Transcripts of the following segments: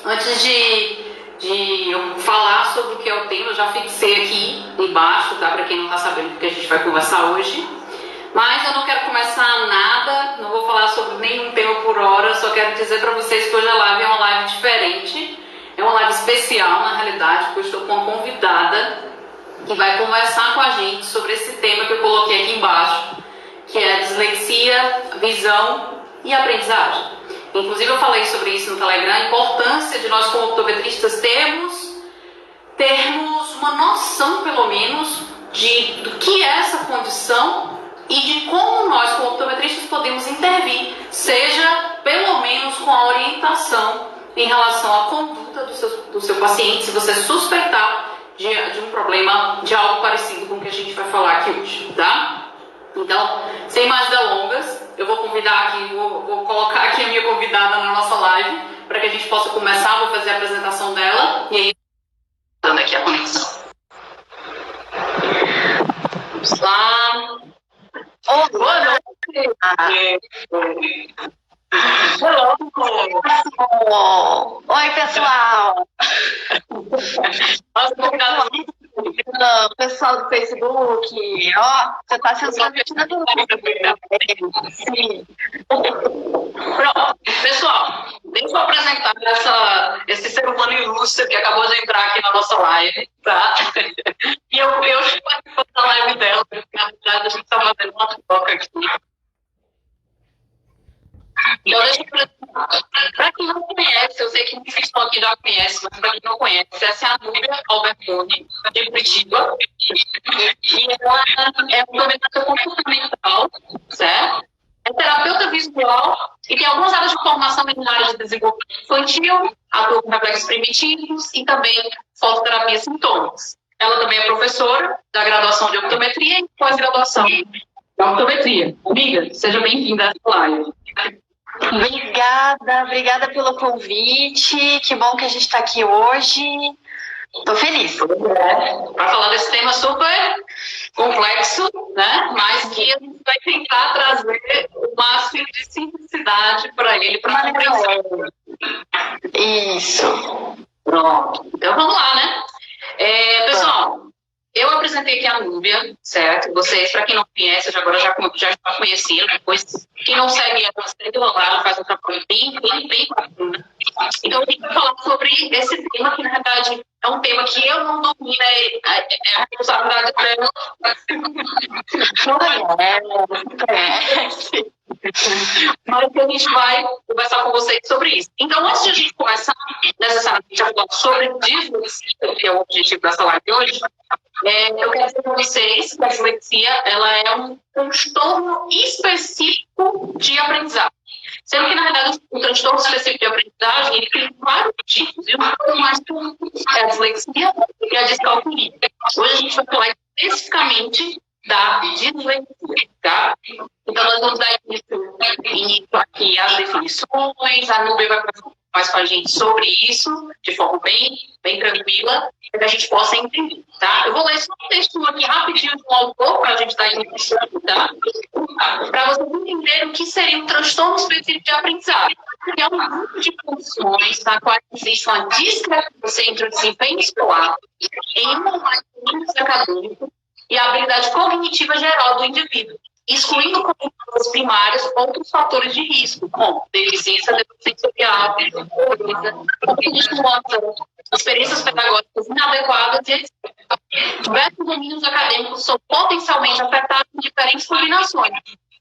Antes de eu falar sobre o que é o tema, eu já fixei aqui embaixo, tá? Para quem não está sabendo do que a gente vai conversar hoje. Mas eu não quero começar nada, não vou falar sobre nenhum tema por hora, só quero dizer para vocês que hoje a live é uma live diferente, é uma live especial na realidade, porque eu estou com uma convidada que vai conversar com a gente sobre esse tema que eu coloquei aqui embaixo, que é dislexia, visão e aprendizagem. Inclusive eu falei sobre isso no Telegram, a importância de nós como optometristas termos uma noção, pelo menos, do que é essa condição e de como nós, como optometristas, podemos intervir, seja pelo menos com a orientação em relação à conduta do seu paciente, se você suspeitar de um problema, de algo parecido com o que a gente vai falar aqui hoje, tá? Então, sem mais delongas, eu vou convidar aqui, vou colocar aqui a minha convidada na nossa live, para que a gente possa começar, vou fazer a apresentação dela, e aí, dando aqui a conexão. Vamos lá. Oh, boa noite! Hello. Oi, pessoal! Pessoal do Facebook, ó, você está sendo transmitida do Sim. Pronto, pessoal, deixa eu apresentar esse ser humano ilustre que acabou de entrar aqui na nossa live, tá? E eu estou participando da live dela, porque na verdade a gente está fazendo uma troca aqui. Então, deixa eu apresentar. Para quem não conhece, eu sei que muitos que estão aqui já conhecem, mas para quem não conhece, essa é a Núbia Albertoni, de Curitiba. E ela é optometrista comportamental, certo? É terapeuta visual e tem algumas áreas de formação na área de desenvolvimento infantil, atua com reflexos primitivos e também fototerapia sintomas. Ela também é professora da graduação de optometria e pós-graduação de optometria. Amiga, seja bem-vinda a essa live. Obrigada pelo convite. Que bom que a gente está aqui hoje. Estou feliz. Para falar desse tema super complexo, né? Mas que a gente vai tentar trazer o máximo de simplicidade para ele, para a compreensão. Isso. Pronto. Então vamos lá, né? Pessoal, eu apresentei aqui a Núbia, certo? Vocês, para quem não conhece, agora já conheceram, depois quem não segue ela, segue lá, ela faz um trabalho bem bacana. Então a gente vai falar sobre esse tema, que na verdade é um tema que eu não domino, é a responsabilidade dela. Mas a gente vai conversar com vocês sobre isso. Então, antes de a gente começar necessariamente a falar sobre dislexia, que é o objetivo dessa live hoje, eu quero dizer para vocês que a dislexia ela é um transtorno específico de aprendizagem. Sendo que, na verdade, o transtorno específico de aprendizagem ele tem vários tipos. E uma coisa mais comum é a dislexia e a descalculia. Hoje a gente vai falar especificamente da dislexia, tá? Então, nós vamos dar início aqui às definições, a Núbia vai conversar mais com a gente sobre isso, de forma bem tranquila, para que a gente possa entender, tá? Eu vou ler só um texto aqui rapidinho do autor, para a gente dar início, tá? Para vocês entenderem o que seria um transtorno específico de aprendizagem. Que é um grupo de funções na qual existe uma discrepância entre o desempenho escolar em um ou mais domínios acadêmicos e a habilidade cognitiva geral do indivíduo, excluindo como causas primárias outros fatores de risco, como deficiência sensorial, pobreza, estimulação, experiências pedagógicas inadequadas e etc. Diversos domínios acadêmicos são potencialmente afetados em diferentes combinações,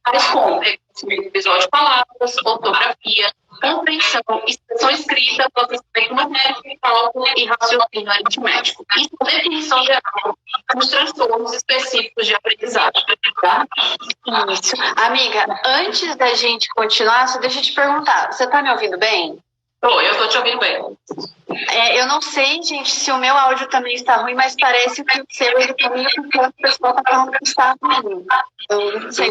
tais como reconhecimento visual de palavras, ortografia, compreensão, expressão escrita, processamento numérico, cálculo e raciocínio aritmético. Isso é a definição geral dos transtornos específicos de aprendizagem. Tá? Isso. Amiga, antes da gente continuar, só deixa eu te perguntar, você está me ouvindo bem? Eu estou te ouvindo bem. Eu não sei, gente, se o meu áudio também está ruim, mas parece que o seu ele também, porque o pessoal está falando que está ruim. Eu não sei.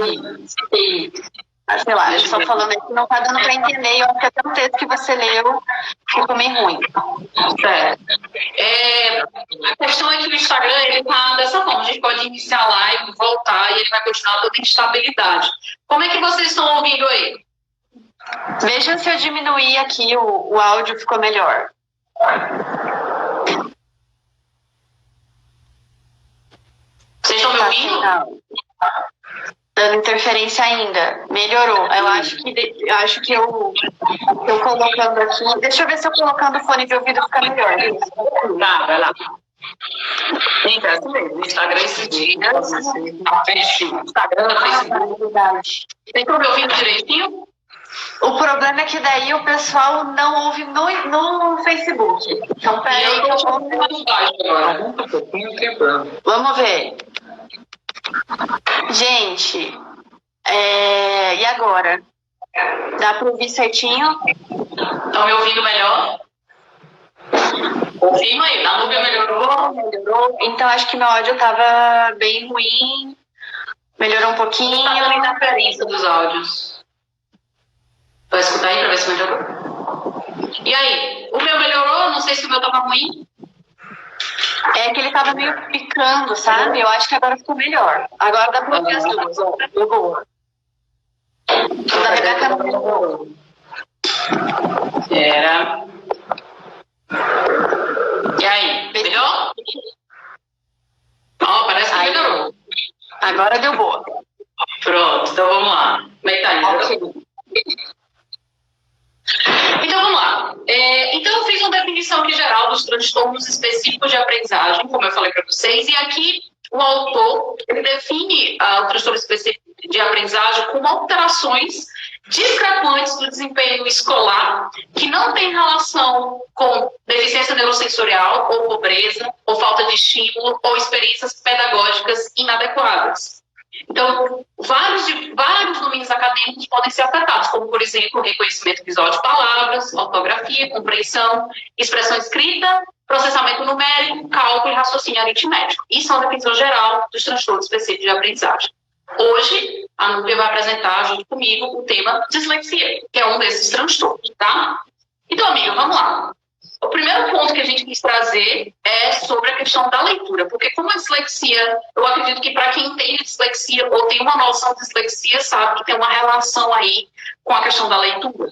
Sei lá, eu só falando aí que não está dando para entender. Eu acho que até o texto que você leu ficou meio ruim. A questão é que o Instagram ele está dessa forma. A gente pode iniciar a live, voltar e ele vai continuar toda instabilidade. Como é que vocês estão ouvindo aí? Veja se eu diminuir aqui o áudio ficou melhor. Vocês estão me ouvindo? Dando interferência ainda. Melhorou. Eu acho que eu colocando aqui. Deixa eu ver se eu colocando o fone de ouvido fica melhor. Tá, vai lá. Gente, é assim mesmo. Instagram esses dias. Instagram, Facebook. Verdade. Vocês estão me ouvindo direitinho? O problema é que daí o pessoal não ouve no Facebook. Então, peraí que eu vou... Vamos ver. Gente, e agora? Dá para ouvir certinho? Estão me ouvindo melhor? Ouvimos aí, a nuvem melhorou. Então, acho que meu áudio estava bem ruim. Melhorou um pouquinho. Tá dando interferência dos áudios. Vai escutar aí para ver se melhorou. E aí, o meu melhorou? Não sei se o meu estava ruim. É que ele tava meio picando, sabe? Eu acho que agora ficou melhor. Agora dá pra ouvir as duas, ó. Deu boa. Da Rebeca não melhorou. Era. E aí, melhor? Ó, parece que melhorou. Agora deu boa. Pronto, então vamos lá. Como é que tá indo? Então vamos lá. Então eu fiz uma definição aqui geral dos transtornos específicos de aprendizagem, como eu falei para vocês, e aqui o autor ele define o transtorno específico de aprendizagem como alterações discrepantes do desempenho escolar que não tem relação com deficiência neurosensorial ou pobreza, ou falta de estímulo, ou experiências pedagógicas inadequadas. Então, vários domínios acadêmicos podem ser afetados, como, por exemplo, reconhecimento visual de palavras, ortografia, compreensão, expressão escrita, processamento numérico, cálculo e raciocínio aritmético. Isso é uma definição geral dos transtornos específicos de aprendizagem. Hoje, a Núbia vai apresentar, junto comigo, o tema dislexia, que é um desses transtornos, tá? Então, amiga, vamos lá. O primeiro ponto que a gente quis trazer é sobre a questão da leitura, porque como a dislexia, eu acredito que para quem tem dislexia ou tem uma noção de dislexia, sabe que tem uma relação aí com a questão da leitura,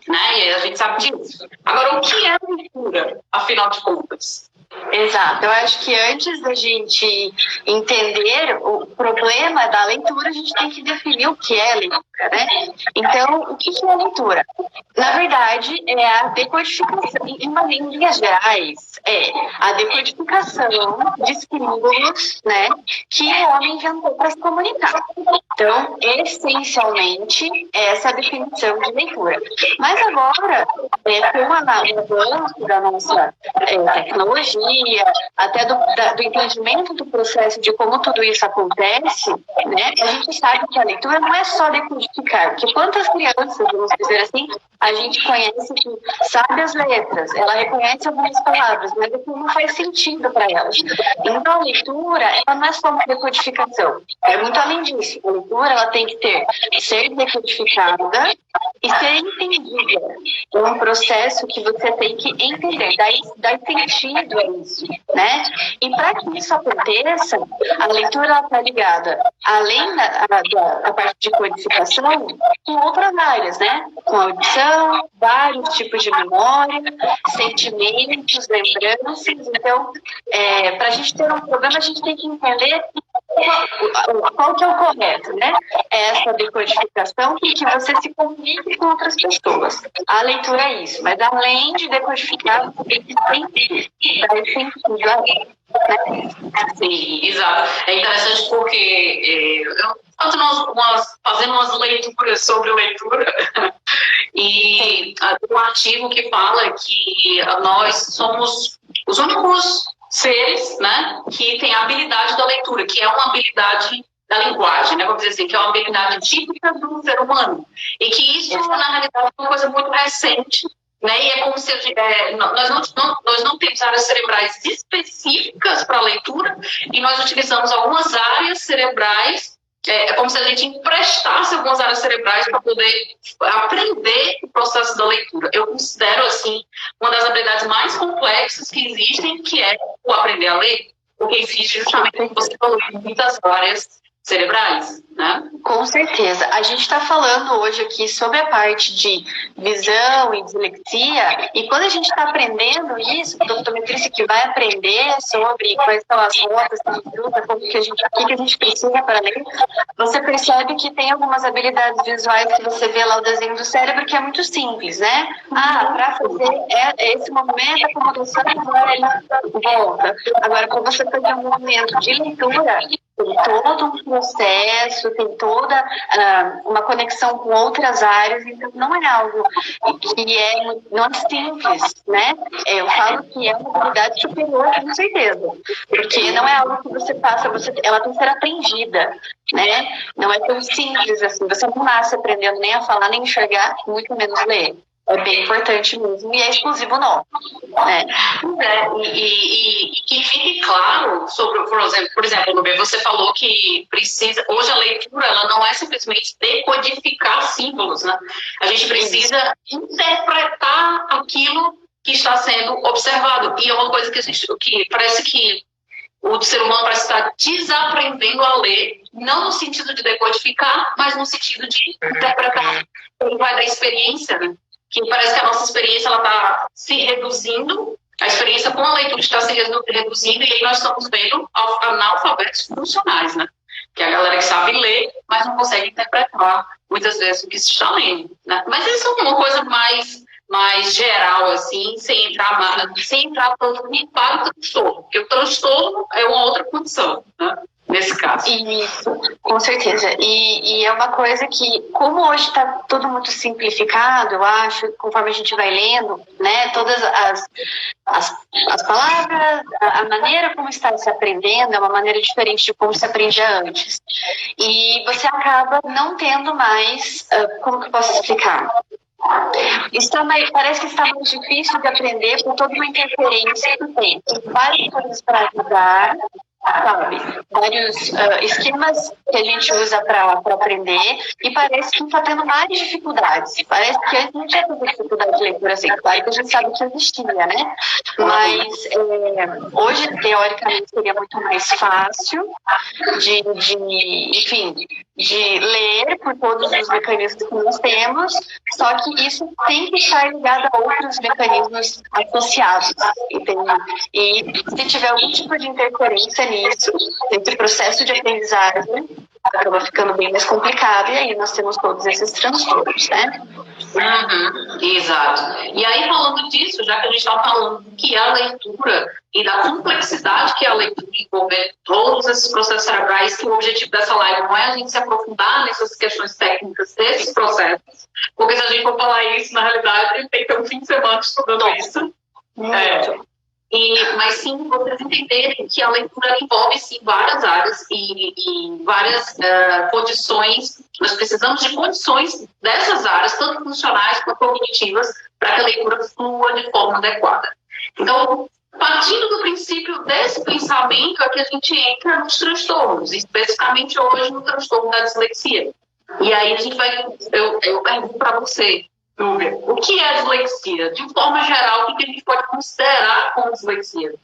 né? E a gente sabe disso. Agora, o que é leitura, afinal de contas? Exato. Eu acho que antes da gente entender o problema da leitura, a gente tem que definir o que é leitura, né? Então, o que é leitura? Na verdade, é a decodificação, em linhas gerais, é a decodificação de símbolos, né, que o homem inventou para se comunicar. Então, essencialmente, essa é a definição de leitura. Mas agora, com o avanço da nossa tecnologia, até do entendimento do processo de como tudo isso acontece, né, a gente sabe que a leitura não é só decodificar, porque quantas crianças, vamos dizer assim, a gente conhece que sabe as letras, ela reconhece algumas palavras, mas aquilo não faz sentido para elas. Então a leitura, ela não é só uma decodificação, é muito além disso. A leitura, ela tem que ser decodificada e ser entendida. É um processo que você tem que entender, dar sentido a isso, né? E para que isso aconteça, a leitura está ligada, além da parte de codificação, com outras áreas, né? Com audição, vários tipos de memória, sentimentos, lembranças. Então, para a gente ter um problema, a gente tem que entender qual que é o correto, né? Essa decodificação e que você se comunique com outras pessoas. A leitura é isso, mas além de decodificar, você tem que dar sentido a ela, né? Sim, exato. É interessante porque eu fazendo umas leituras sobre leitura e tem um artigo que fala que nós somos os únicos seres, né, que tem a habilidade da leitura, que é uma habilidade da linguagem, né, vamos dizer assim, que é uma habilidade típica do ser humano. E que isso, na realidade, é uma coisa muito recente, né, e é como se nós não temos áreas cerebrais específicas para a leitura e nós utilizamos algumas áreas cerebrais, é como se a gente emprestasse algumas áreas cerebrais para poder aprender o processo da leitura. Eu considero, assim, uma das habilidades mais complexas que existem, que é o aprender a ler, porque existe justamente, como você falou, muitas áreas cerebrais, né? Com certeza. A gente está falando hoje aqui sobre a parte de visão e dislexia, e quando a gente está aprendendo isso, o optometrista que vai aprender sobre quais são as rotas que a gente usa, o que a gente precisa para ler, você percebe que tem algumas habilidades visuais que você vê lá o desenho do cérebro que é muito simples, né? Para fazer esse movimento, a acomodação vai volta. Agora, para você fazer um movimento de leitura, tem todo um processo, tem toda uma conexão com outras áreas, então não é algo não é simples, né? Eu falo que é uma habilidade superior, com certeza, porque não é algo que você passa, ela tem que ser aprendida, né? Não é tão simples assim, você não nasce aprendendo nem a falar, nem enxergar, muito menos ler. É bem importante mesmo e é exclusivo nosso, né? E que fique claro sobre, por exemplo, Nubia, você falou que precisa, hoje a leitura ela não é simplesmente decodificar símbolos, né? A gente precisa interpretar aquilo que está sendo observado. E é uma coisa que parece que o ser humano parece estar desaprendendo a ler, não no sentido de decodificar, mas no sentido de interpretar. Ele vai da experiência, né? Que parece que a nossa experiência está se reduzindo, a experiência com a leitura está se reduzindo, e aí nós estamos vendo analfabetos funcionais, né? Que é a galera que sabe ler, mas não consegue interpretar, muitas vezes, o que se está lendo, né? Mas isso é uma coisa mais geral, assim, sem entrar tanto para o transtorno, porque o transtorno é uma outra condição, né? Nesse caso. Isso, com certeza. E é uma coisa que, como hoje está tudo muito simplificado, eu acho, conforme a gente vai lendo, né, todas as palavras, a maneira como está se aprendendo é uma maneira diferente de como se aprendia antes. E você acaba não tendo mais, como que eu posso explicar? Parece que está mais difícil de aprender por toda uma interferência que tem. Tem várias coisas para ajudar, sabe? Vários esquemas que a gente usa para aprender, e parece que está tendo mais dificuldades. Parece que antes não tinha tanta dificuldade de leitura assim, claro que a gente sabe que existia, né? Mas hoje, teoricamente, seria muito mais fácil de ler por todos os mecanismos que nós temos, só que isso tem que estar ligado a outros mecanismos associados, entendeu? E se tiver algum tipo de interferência nisso, esse processo de aprendizagem acaba ficando bem mais complicado, e aí nós temos todos esses transtornos, né? Exato. E aí, falando disso, já que a gente está falando do que é a leitura e da complexidade que é a leitura, envolvendo todos esses processos cerebrais, que o objetivo dessa live não é a gente se aprofundar nessas questões técnicas desses processos, porque se a gente for falar isso, na realidade, a gente tem que ter um fim de semana estudando isso. Mas sim, vocês entenderem que a leitura envolve sim várias áreas e várias condições. Nós precisamos de condições dessas áreas, tanto funcionais quanto cognitivas, para que a leitura flua de forma adequada. Então, partindo do princípio desse pensamento, é que a gente entra nos transtornos, especificamente hoje no transtorno da dislexia. E aí a gente eu pergunto para você, o que é a dislexia? De forma geral, o que a gente pode considerar como dislexia?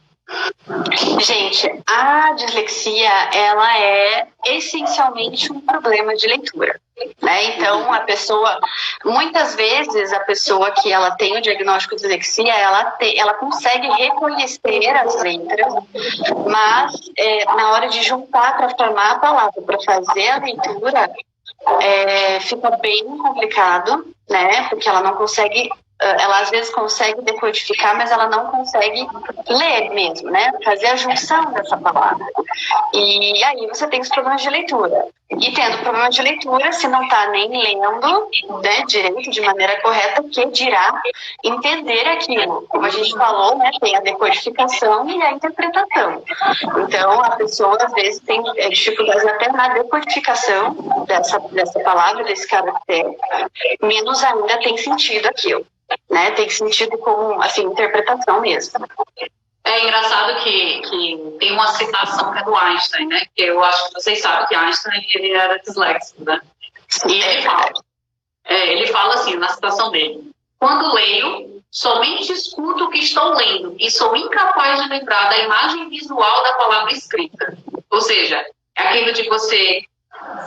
Gente, a dislexia, ela é essencialmente um problema de leitura, né? Então, muitas vezes, a pessoa que ela tem o diagnóstico de dislexia, ela consegue reconhecer as letras, mas na hora de juntar para formar a palavra, para fazer a leitura, fica bem complicado, né? Porque ela não consegue, ela às vezes consegue decodificar, mas ela não consegue ler mesmo, né? Fazer a junção dessa palavra. E aí você tem os problemas de leitura. E tendo problemas de leitura, se não está nem lendo, né, direito, de maneira correta, que dirá entender aquilo. Como a gente falou, né, tem a decodificação e a interpretação. Então, a pessoa, às vezes, tem dificuldades até na decodificação dessa palavra, desse caractere, menos ainda tem sentido aquilo, né? Tem sentido como, assim, interpretação mesmo. É engraçado que tem uma citação que é do Einstein, né? Que eu acho que vocês sabem que Einstein ele era disléxico, né? E ele fala assim, na citação dele: quando leio, somente escuto o que estou lendo e sou incapaz de lembrar da imagem visual da palavra escrita. Ou seja, é aquilo de você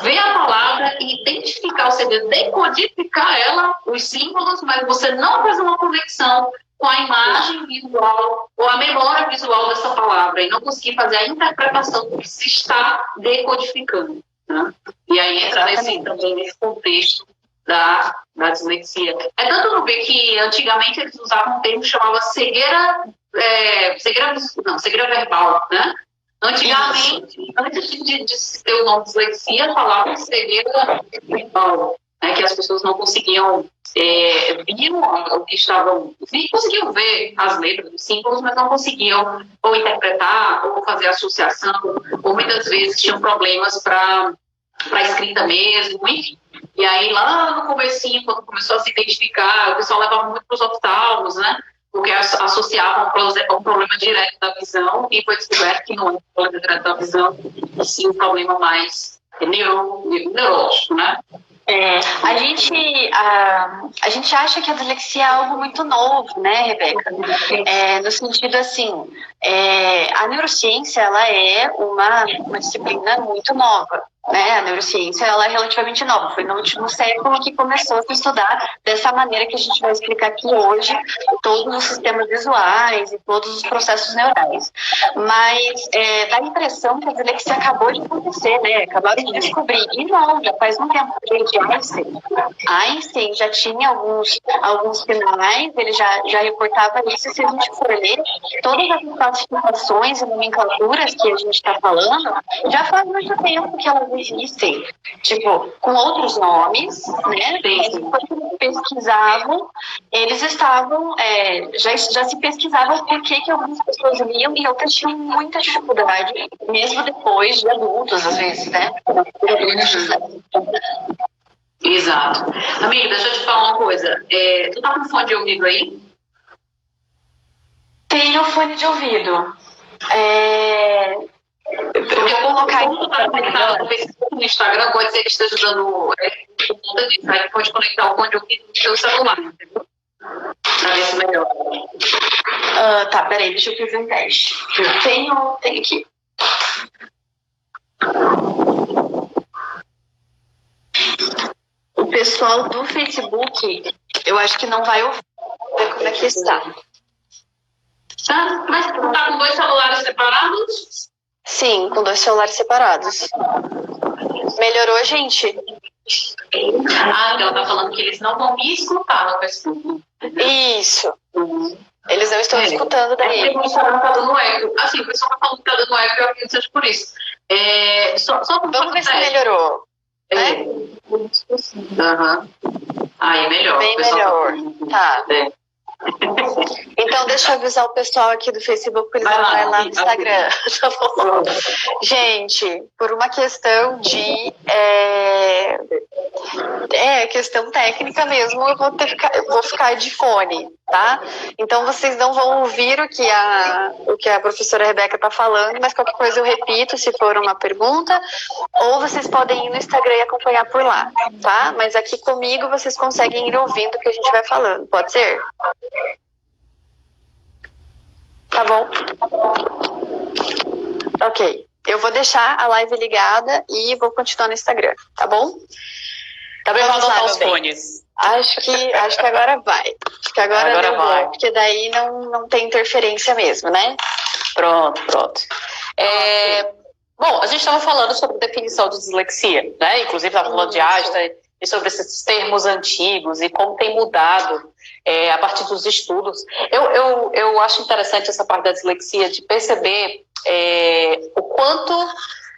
ver a palavra e identificar, ou seja, decodificar ela, os símbolos, mas você não faz uma conexão com a imagem visual ou a memória visual dessa palavra e não conseguir fazer a interpretação do que se está decodificando. Né? E aí entra também nesse contexto da dislexia. É tanto no ver que antigamente eles usavam um termo que chamava cegueira verbal, né? Antigamente, antes de se ter o nome dislexia, falavam cegueira verbal, né? Que as pessoas não conseguiam viam o que conseguiam ver as letras, os símbolos, mas não conseguiam ou interpretar, ou fazer associação, ou muitas vezes tinham problemas para escrita mesmo, enfim. E aí, lá no comecinho, quando começou a se identificar, o pessoal levava muito para os oftalmos, né? Porque associavam a um problema direto da visão, e foi descoberto que não é um problema direto da visão, e sim um problema mais neurológico, né? A gente acha que a dislexia é algo muito novo, né, Rebeca? No sentido assim, a neurociência ela é uma disciplina muito nova, né? A neurociência ela é relativamente nova, foi no último século que começou a se estudar dessa maneira que a gente vai explicar aqui hoje, todos os sistemas visuais e todos os processos neurais. Mas dá a impressão que a dislexia acabou de acontecer, né? Acabaram de descobrir. E não, já faz um tempo. Einstein já tinha alguns sinais, ele já reportava isso. Se a gente for ler, todas as classificações e nomenclaturas que a gente está falando, já faz muito tempo que elas existem, tipo, com outros nomes, né? Quando eles pesquisavam, eles estavam, já se pesquisava por que algumas pessoas liam e outras tinham muita dificuldade, mesmo depois de adultos, às vezes, né? Exato. Amiga, deixa eu te falar uma coisa. Tu tá com fone de ouvido aí? Tenho fone de ouvido. Eu vou colocar aqui. Como tá conectado no Facebook, no Instagram, pode ser que esteja usando conta disso. Aí pode conectar o fone de ouvido no seu celular, entendeu? Pra ver se melhora. Tá, peraí, deixa eu fazer um teste. Tenho aqui. O pessoal do Facebook, eu acho que não vai ouvir. Ver como é que está. Tá, mas tu tá com 2 celulares separados? Sim, com 2 celulares separados. Melhorou, gente? Ela tá falando que eles não vão me escutar no Facebook. Isso. Eles não estão escutando daí. O pessoal tá dando eco. Assim, o pessoal tá falando que tá dando eco, eu acredito que seja por isso. Vamos ver se melhorou. Né? Aí, melhor. Bem melhor. Tá. Então, deixa eu avisar o pessoal aqui do Facebook para eles entrarem lá no Instagram. Tá bom? Gente, por uma questão de questão técnica mesmo, eu vou ficar de fone, tá? Então vocês não vão ouvir o que a professora Rebeca está falando, mas qualquer coisa eu repito se for uma pergunta, ou vocês podem ir no Instagram e acompanhar por lá, tá? Mas aqui comigo vocês conseguem ir ouvindo o que a gente vai falando, pode ser? Tá bom? Ok. Eu vou deixar a live ligada e vou continuar no Instagram, tá bom? Também vou adotar os fones. Acho que agora vai. Acho que agora vai. Bom, porque daí não tem interferência mesmo, né? Pronto. Bom, a gente estava falando sobre definição de dislexia, né? Inclusive estava falando de Einstein e sobre esses termos antigos e como tem mudado a partir dos estudos. Eu acho interessante essa parte da dislexia, de perceber o quanto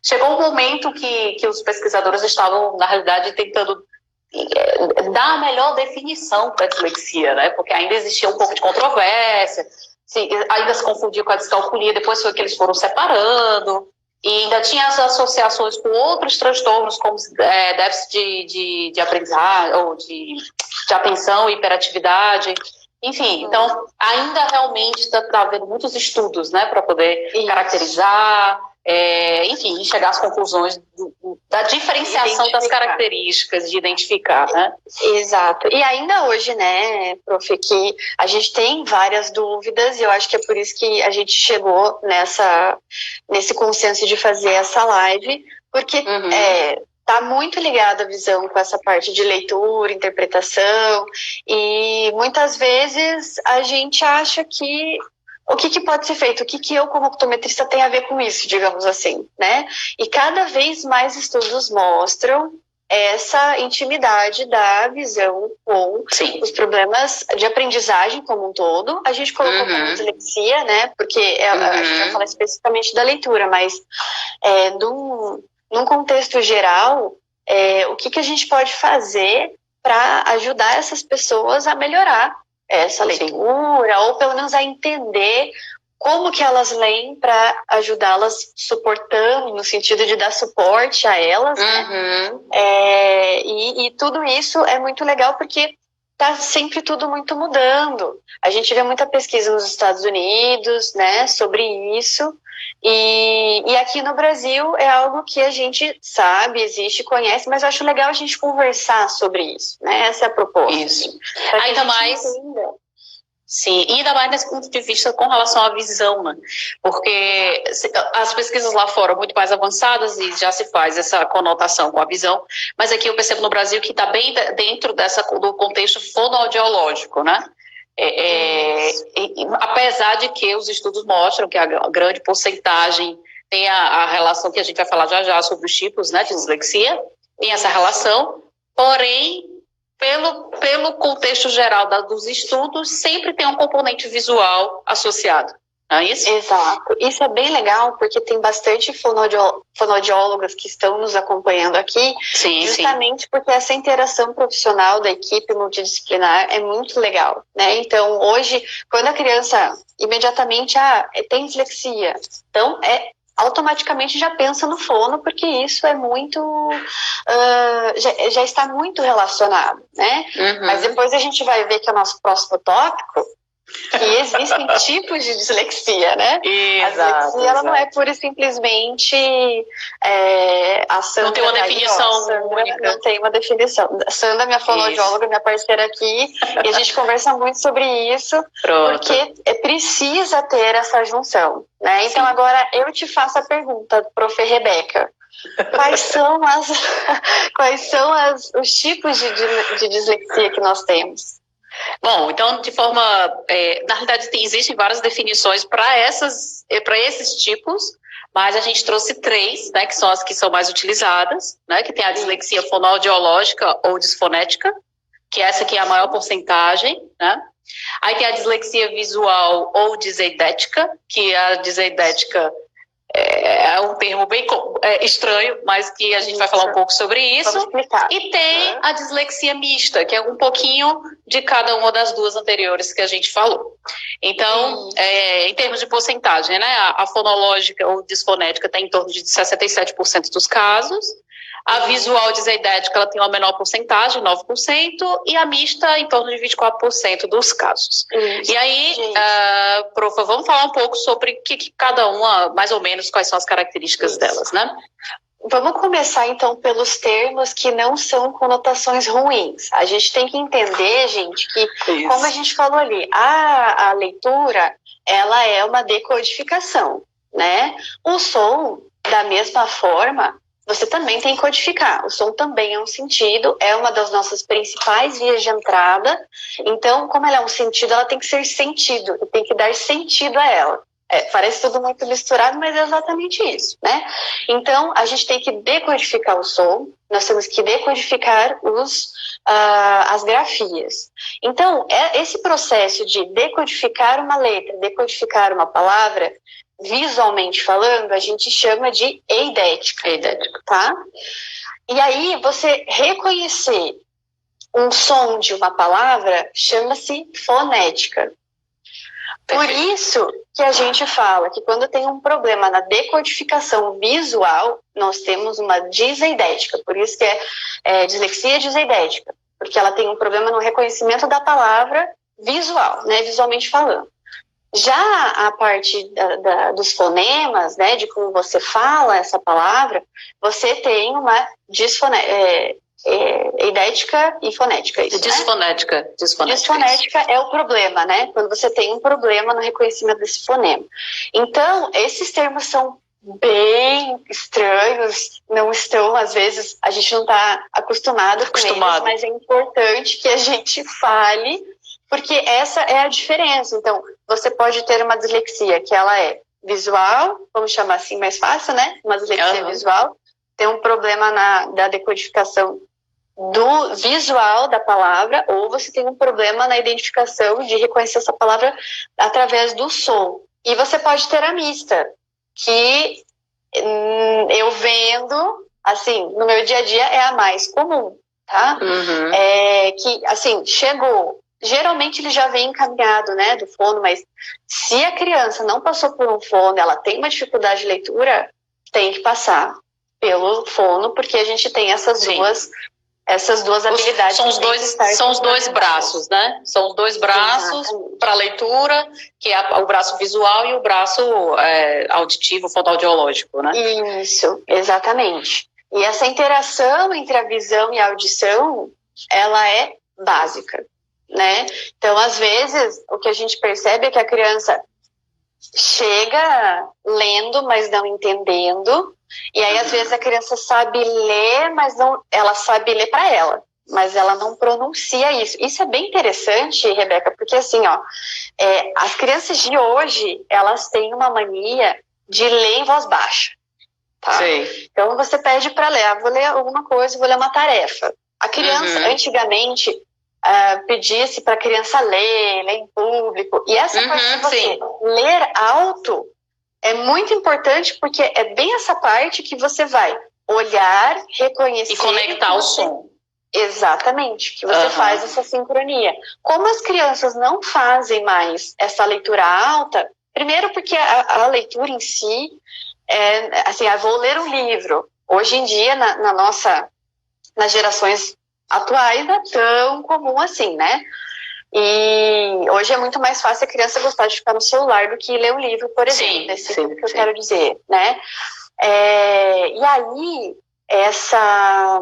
chegou um momento que os pesquisadores estavam, na realidade, tentando dar a melhor definição para a dislexia, né? Porque ainda existia um pouco de controvérsia, ainda se confundia com a descalculia, depois foi que eles foram separando, e ainda tinha as associações com outros transtornos, como déficit de aprendizagem, ou de atenção e hiperatividade, enfim. Então, ainda realmente está havendo muitos estudos, né, para poder caracterizar, enfim, chegar às conclusões da diferenciação das características, de identificar, né? Exato. E ainda hoje, né, prof, que a gente tem várias dúvidas, e eu acho que é por isso que a gente chegou nesse consenso de fazer essa live, porque está muito ligado à visão com essa parte de leitura, interpretação, e muitas vezes a gente acha que o que pode ser feito, o que eu como optometrista tenho a ver com isso, digamos assim, né? E cada vez mais estudos mostram essa intimidade da visão com os problemas de aprendizagem como um todo. A gente colocou como dislexia, né? Porque a gente vai falar especificamente da leitura, mas num contexto geral, o que a gente pode fazer para ajudar essas pessoas a melhorar essa leitura, ou pelo menos a entender como que elas leem para ajudá-las suportando, no sentido de dar suporte a elas, né? E tudo isso é muito legal porque está sempre tudo muito mudando. A gente vê muita pesquisa nos Estados Unidos, né, sobre isso, e aqui no Brasil é algo que a gente sabe, existe, conhece, mas eu acho legal a gente conversar sobre isso, né? Essa é a proposta. Isso. Ainda mais... Sim, e ainda mais nesse ponto de vista com relação à visão, né? Porque as pesquisas lá fora muito mais avançadas e já se faz essa conotação com a visão, mas aqui eu percebo no Brasil que está bem dentro do contexto fonoaudiológico, né? Apesar de que os estudos mostram que a grande porcentagem tem a relação que a gente vai falar já sobre os tipos, né, de dislexia, tem essa relação, porém, pelo contexto geral dos estudos, sempre tem um componente visual associado, não é isso? Exato. Isso é bem legal, porque tem bastante fonoaudiólogas que estão nos acompanhando aqui, justamente porque essa interação profissional da equipe multidisciplinar é muito legal, né? Então, hoje, quando a criança imediatamente tem dislexia, então automaticamente já pensa no fono, porque isso é muito, já está muito relacionado, né? Mas depois a gente vai ver que é o nosso próximo tópico, que existem tipos de dislexia, né? Exato, a dislexia, ela não é pura e simplesmente a Sandra... Não tem uma definição única. Não tem uma definição. A Sandra, minha fonoaudióloga, minha parceira aqui, e a gente conversa muito sobre isso, porque precisa ter essa junção, né? Então, agora, eu te faço a pergunta, prof. Rebeca. Quais são os tipos de dislexia que nós temos? Bom, então, na realidade, existem várias definições para esses tipos, mas a gente trouxe 3, né, que são as que são mais utilizadas, né, que tem a dislexia fonoaudiológica ou disfonética, que essa aqui é a maior porcentagem, né? Aí tem a dislexia visual ou diseidética, que a diseidética é um termo bem estranho, mas que a gente vai falar um pouco sobre isso. E tem a dislexia mista, que é um pouquinho de cada uma das duas anteriores que a gente falou. Então, em termos de porcentagem, né, a fonológica ou disfonética está em torno de 67% dos casos. A visual diseidética, ela tem uma menor porcentagem, 9%, e a mista em torno de 24% dos casos. E aí, profa, vamos falar um pouco sobre que cada uma, mais ou menos, quais são as características delas, né? Vamos começar, então, pelos termos que não são conotações ruins. A gente tem que entender, gente, que, como a gente falou ali, a leitura, ela é uma decodificação, né? O som, da mesma forma, você também tem que codificar. O som também é um sentido, é uma das nossas principais vias de entrada. Então, como ela é um sentido, ela tem que ser sentido, e tem que dar sentido a ela. Parece tudo muito misturado, mas é exatamente isso, né? Então, a gente tem que decodificar o som, nós temos que decodificar as grafias. Então, esse processo de decodificar uma letra, decodificar uma palavra, visualmente falando, a gente chama de eidética, tá? E aí, você reconhecer um som de uma palavra chama-se fonética. Por isso que a gente fala que quando tem um problema na decodificação visual, nós temos uma diseidética. Por isso que é dislexia diseidética, porque ela tem um problema no reconhecimento da palavra visual, né, visualmente falando. Já a parte dos fonemas, né, de como você fala essa palavra, você tem uma eidética e fonética. Isso, disfonética. Né? Disfonética é o problema, né? Quando você tem um problema no reconhecimento desse fonema. Então, esses termos são bem estranhos, não estão, às vezes, a gente não está acostumado com eles, mas é importante que a gente fale, porque essa é a diferença. Então, você pode ter uma dislexia que ela é visual, vamos chamar assim mais fácil, né? Uma dislexia visual, tem um problema da decodificação do visual da palavra, ou você tem um problema na identificação de reconhecer essa palavra através do som. E você pode ter a mista, que eu vendo, assim, no meu dia a dia é a mais comum, tá? Que, assim, chegou, geralmente ele já vem encaminhado, né, do fono, mas se a criança não passou por um fono, ela tem uma dificuldade de leitura, tem que passar pelo fono, porque a gente tem essas duas habilidades. São os dois braços, né? São os dois braços para leitura, que é o braço visual e o braço auditivo, fonoaudiológico, né? Isso, exatamente. E essa interação entre a visão e a audição, ela é básica, né? Então, às vezes, o que a gente percebe é que a criança chega lendo, mas não entendendo. E aí, às vezes, a criança sabe ler, mas não, ela sabe ler para ela, mas ela não pronuncia isso. Isso é bem interessante, Rebeca, porque assim, as crianças de hoje, elas têm uma mania de ler em voz baixa. Tá? Sim. Então, você pede para ler, vou ler alguma coisa, vou ler uma tarefa. A criança, antigamente, pedia-se para a criança ler em público. E essa parte de você ler alto é muito importante, porque é bem essa parte que você vai olhar, reconhecer... E conectar o som. Exatamente, que você faz essa sincronia. Como as crianças não fazem mais essa leitura alta, primeiro porque a leitura em si, assim, vou ler um livro. Hoje em dia, nas gerações atuais, não é tão comum assim, né? E hoje é muito mais fácil a criança gostar de ficar no celular do que ler um livro, por exemplo. Esse é o que eu quero dizer, né? E aí, essa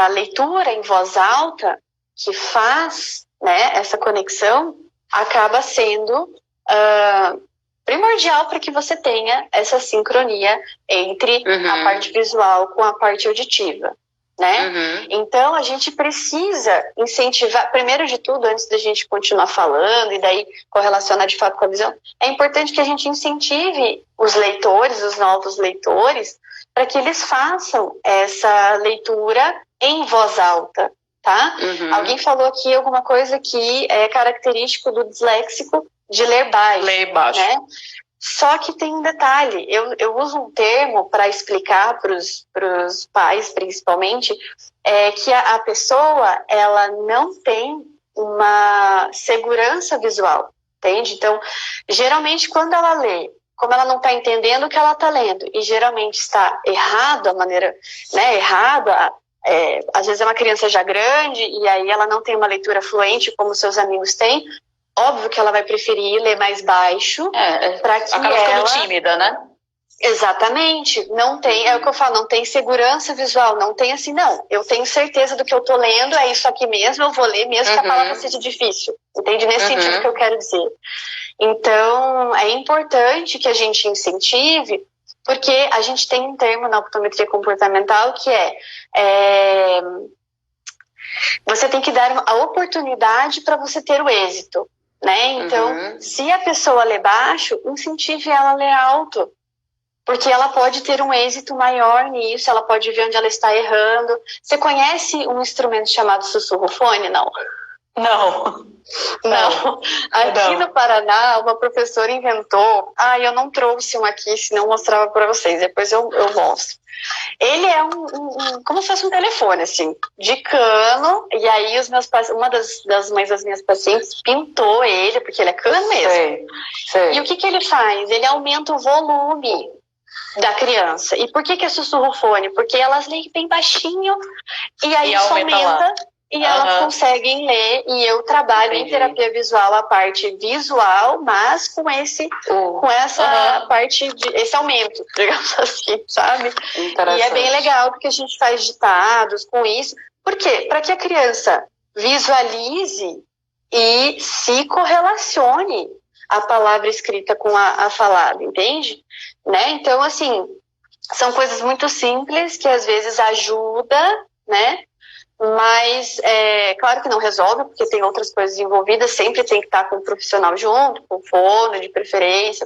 leitura em voz alta que faz, né, essa conexão acaba sendo primordial para que você tenha essa sincronia entre a parte visual com a parte auditiva. Né? Então, a gente precisa incentivar, primeiro de tudo, antes da gente continuar falando e daí correlacionar de fato com a visão, é importante que a gente incentive os leitores, os novos leitores, para que eles façam essa leitura em voz alta, tá? Alguém falou aqui alguma coisa que é característico do disléxico de ler baixo. Ler baixo. Né? Só que tem um detalhe, eu uso um termo para explicar para os pais, principalmente, que a pessoa, ela não tem uma segurança visual, entende? Então, geralmente, quando ela lê, como ela não está entendendo o que ela está lendo, e geralmente está errado a maneira, né, errada, às vezes é uma criança já grande, e aí ela não tem uma leitura fluente como seus amigos têm, óbvio que ela vai preferir ler mais baixo para que acaba ficando tímida, né? Exatamente. Não tem, é o que eu falo, não tem segurança visual, não tem assim, não. Eu tenho certeza do que eu tô lendo, é isso aqui mesmo, eu vou ler mesmo que a palavra seja difícil. Entende? Nesse sentido que eu quero dizer. Então, é importante que a gente incentive, porque a gente tem um termo na optometria comportamental que você tem que dar a oportunidade para você ter o êxito. Né? Então, se a pessoa lê baixo, incentive ela a ler alto, porque ela pode ter um êxito maior nisso, ela pode ver onde ela está errando. Você conhece um instrumento chamado sussurrofone? Não. Aqui no Paraná, uma professora inventou, eu não trouxe um aqui, senão eu mostrava para vocês, depois eu mostro. Ele é como se fosse um telefone, assim, de cano, e aí uma das mães das minhas pacientes pintou ele, porque ele é cano mesmo. Sei. E o que ele faz? Ele aumenta o volume da criança. E por que é sussurrofone? Porque elas leem bem baixinho, e aí isso aumenta e elas conseguem ler, e eu trabalho em terapia visual a parte visual, mas com essa parte esse aumento, digamos assim, sabe? E é bem legal, porque a gente faz ditados com isso. Por quê? Para que a criança visualize e se correlacione a palavra escrita com a falada, entende? Né? Então, assim, são coisas muito simples que às vezes ajuda, né? Mas, claro que não resolve, porque tem outras coisas envolvidas, sempre tem que estar com um profissional junto, com fono, de preferência,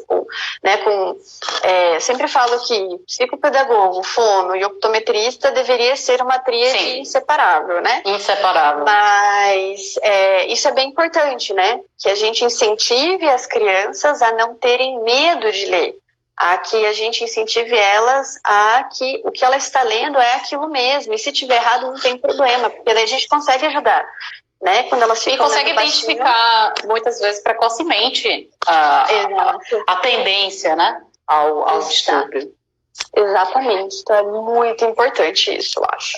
sempre falo que psicopedagogo, fono e optometrista deveria ser uma tríade inseparável, né? Inseparável. Mas isso é bem importante, né? Que a gente incentive as crianças a não terem medo de ler, a que a gente incentive elas a que o que ela está lendo é aquilo mesmo, e se tiver errado não tem problema, porque daí a gente consegue ajudar, né? Quando elas ficam e consegue identificar muitas vezes precocemente a tendência, né, ao distúrbio. Exatamente, então é muito importante isso, eu acho.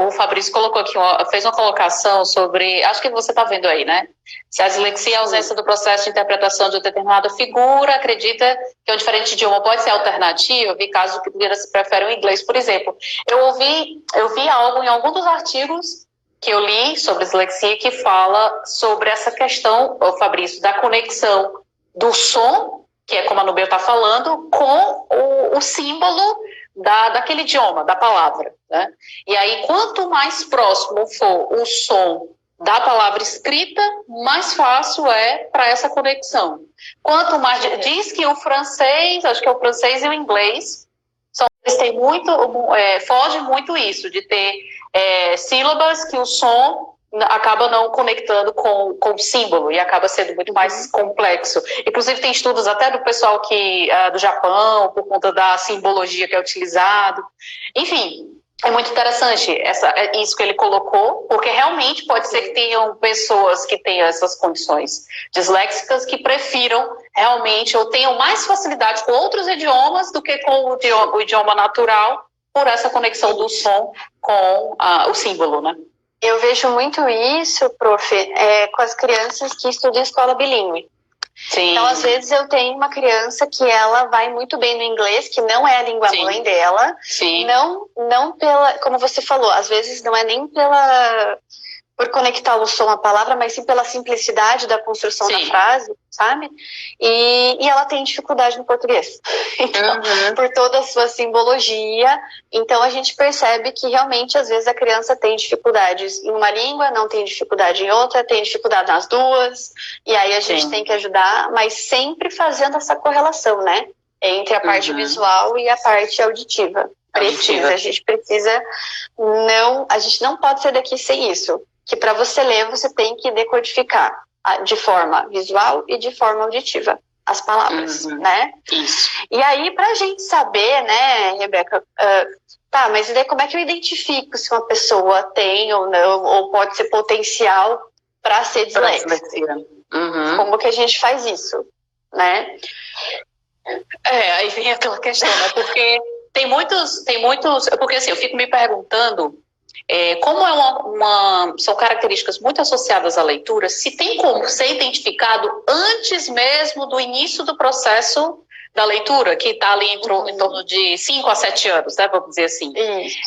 O Fabrício colocou aqui, fez uma colocação sobre, acho que você está vendo aí, né? Se a dislexia é a ausência do processo de interpretação de uma determinada figura, acredita que um diferente idioma pode ser alternativo, vi casos que se preferem o inglês, por exemplo. Eu vi algo em algum dos artigos que eu li sobre dislexia que fala sobre essa questão, Fabrício, da conexão do som, que é como a Nubel está falando, com o símbolo daquele idioma, da palavra, né? E aí, quanto mais próximo for o som da palavra escrita, mais fácil é para essa conexão. Quanto mais... Diz que o francês, acho que é o francês e o inglês, eles têm muito... foge muito isso, de ter sílabas que o som acaba não conectando com o símbolo e acaba sendo muito mais complexo. Inclusive tem estudos até do pessoal do Japão, por conta da simbologia que é utilizado. Enfim, é muito interessante isso que ele colocou, porque realmente pode ser que tenham pessoas que tenham essas condições disléxicas que prefiram realmente ou tenham mais facilidade com outros idiomas do que com o idioma natural, por essa conexão do som com o símbolo, né? Eu vejo muito isso, prof, com as crianças que estudam em escola bilíngue. Sim. Então, às vezes, eu tenho uma criança que ela vai muito bem no inglês, que não é a língua mãe dela. Sim. Não pela, como você falou, às vezes não é nem por conectar o som à palavra, mas sim pela simplicidade da construção da frase, sabe? E ela tem dificuldade no português. Então, por toda a sua simbologia, então a gente percebe que realmente, às vezes, a criança tem dificuldades em uma língua, não tem dificuldade em outra, tem dificuldade nas duas, e aí a gente tem que ajudar, mas sempre fazendo essa correlação, né? Entre a parte visual e a parte auditiva. A gente precisa, a gente não pode sair daqui sem isso. Que para você ler, você tem que decodificar de forma visual e de forma auditiva as palavras, né? Isso. E aí, para a gente saber, né, Rebeca, mas e daí como é que eu identifico se uma pessoa tem ou não, ou pode ser potencial para ser disléxica? Como que a gente faz isso, né? Aí vem aquela questão, né? Porque tem muitos, porque assim, eu fico me perguntando, como são características muito associadas à leitura, se tem como ser identificado antes mesmo do início do processo da leitura, que está ali em torno de 5 a 7 anos, né, vamos dizer assim.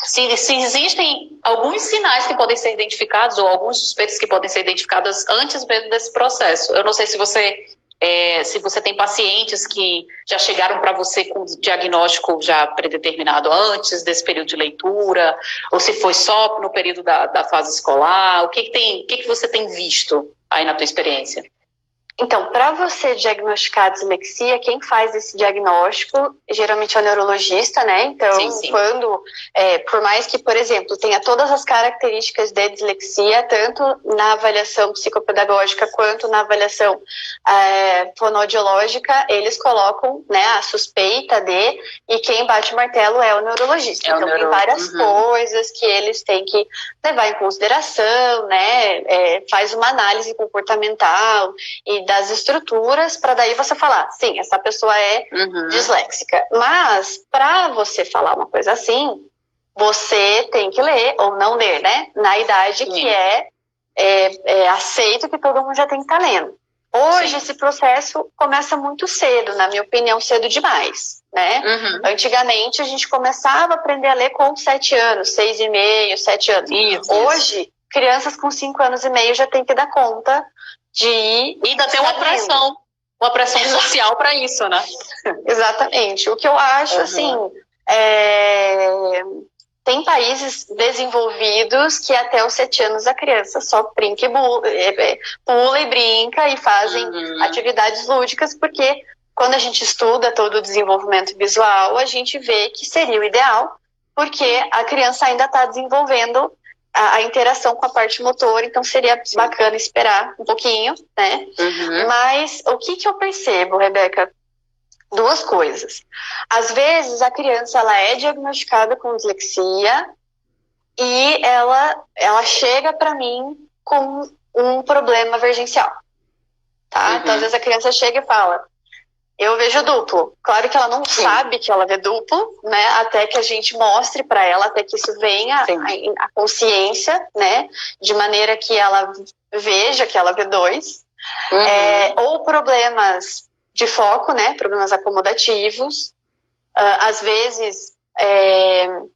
Se existem alguns sinais que podem ser identificados ou alguns suspeitos que podem ser identificados antes mesmo desse processo. Eu não sei se você tem pacientes que já chegaram para você com diagnóstico já predeterminado antes desse período de leitura, ou se foi só no período da fase escolar, o que você tem visto aí na tua experiência? Então, para você diagnosticar a dislexia, quem faz esse diagnóstico geralmente é o neurologista, né? Então, sim. quando, por mais que, por exemplo, tenha todas as características de dislexia, tanto na avaliação psicopedagógica quanto na avaliação fonoaudiológica, eles colocam, né, a suspeita e quem bate o martelo é o neurologista. Então, tem várias coisas que eles têm que levar em consideração, né? Faz uma análise comportamental e das estruturas, para daí você falar, sim, essa pessoa é disléxica. Mas, para você falar uma coisa assim, você tem que ler ou não ler, né? Na idade que é aceito que todo mundo já tem que estar lendo. Hoje, esse processo começa muito cedo, na minha opinião, cedo demais, né? Antigamente, a gente começava a aprender a ler com 7 anos, 6,5, 7 anos. Hoje, crianças com 5 anos e meio já tem que dar conta de ir... E ainda tem uma pressão social para isso, né? Exatamente. O que eu acho, assim, tem países desenvolvidos que até os 7 anos a criança só brinca pula e brinca e fazem atividades lúdicas, porque quando a gente estuda todo o desenvolvimento visual, a gente vê que seria o ideal, porque a criança ainda está desenvolvendo a interação com a parte motora, então seria bacana esperar um pouquinho, né? Mas o que eu percebo, Rebeca? 2 coisas. Às vezes a criança ela é diagnosticada com dislexia e ela chega para mim com um problema vergencial, tá? Então às vezes a criança chega e fala: eu vejo duplo. Claro que ela não sabe que ela vê duplo, né? Até que a gente mostre para ela, até que isso venha a consciência, né? De maneira que ela veja que ela vê 2. Ou problemas de foco, né? Problemas acomodativos. Às vezes,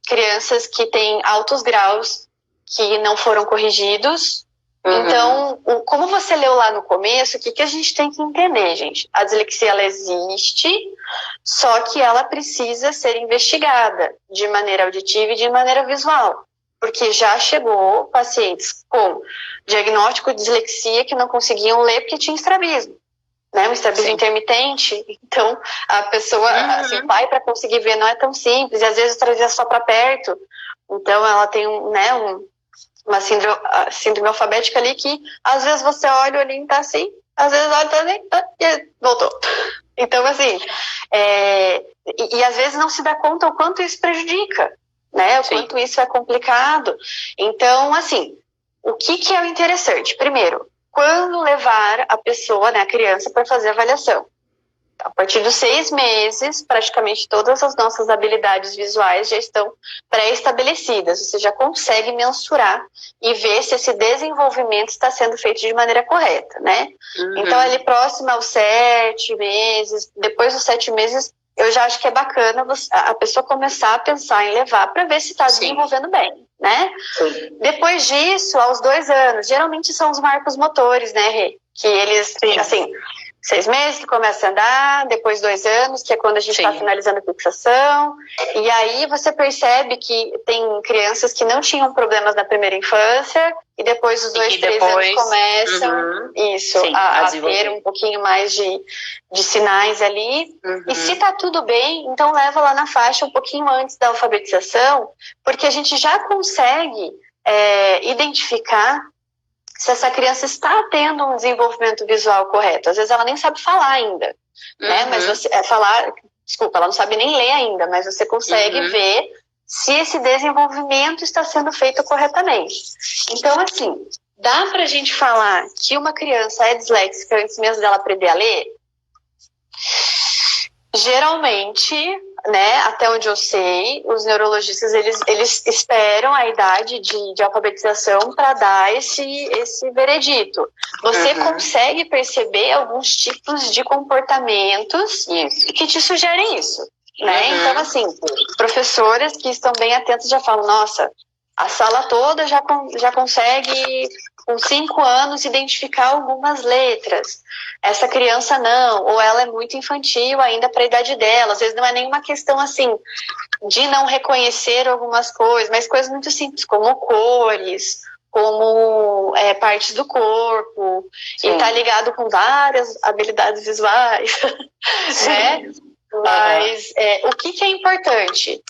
crianças que têm altos graus que não foram corrigidos. Então, como você leu lá no começo, o que a gente tem que entender, gente? A dislexia, ela existe, só que ela precisa ser investigada de maneira auditiva e de maneira visual. Porque já chegou pacientes com diagnóstico de dislexia que não conseguiam ler porque tinha estrabismo. Né, um estrabismo intermitente, então a pessoa, assim, o pai para conseguir ver não é tão simples, e às vezes trazia só para perto, então ela tem uma síndrome alfabética ali que às vezes você olha o olhinho tá assim, às vezes olha também e voltou. Então assim, e às vezes não se dá conta o quanto isso prejudica, né, o quanto isso é complicado. Então assim, o que é o interessante? Primeiro, quando levar a pessoa, né, a criança, para fazer a avaliação? A partir dos 6 meses, praticamente todas as nossas habilidades visuais já estão pré-estabelecidas. Você já consegue mensurar e ver se esse desenvolvimento está sendo feito de maneira correta, né? Então, ali próximo aos 7 meses, depois dos 7 meses, eu já acho que é bacana a pessoa começar a pensar em levar para ver se está desenvolvendo bem, né? Depois disso, aos 2 anos, geralmente são os marcos motores, né, Rê? Que eles, assim, 6 meses que começa a andar, depois 2 anos, que é quando a gente está finalizando a fixação, e aí você percebe que tem crianças que não tinham problemas na primeira infância, e depois dos 2, 3 anos começam a ter um pouquinho mais de sinais ali, e se tá tudo bem, então leva lá na faixa um pouquinho antes da alfabetização, porque a gente já consegue identificar se essa criança está tendo um desenvolvimento visual correto. Às vezes ela nem sabe falar ainda, né? Mas ela não sabe nem ler ainda, mas você consegue ver se esse desenvolvimento está sendo feito corretamente. Então, assim, dá pra gente falar que uma criança é disléxica antes mesmo dela aprender a ler? Geralmente, né, até onde eu sei, os neurologistas, eles esperam a idade de alfabetização para dar esse veredito. Você consegue perceber alguns tipos de comportamentos que te sugerem isso, né? Então, assim, professoras que estão bem atentas já falam, nossa, a sala toda já consegue, com 5 anos, identificar algumas letras. Essa criança não, ou ela é muito infantil ainda para a idade dela. Às vezes não é nenhuma questão assim de não reconhecer algumas coisas, mas coisas muito simples, como cores, como partes do corpo, e tá ligado com várias habilidades visuais, né? Mas o que é importante?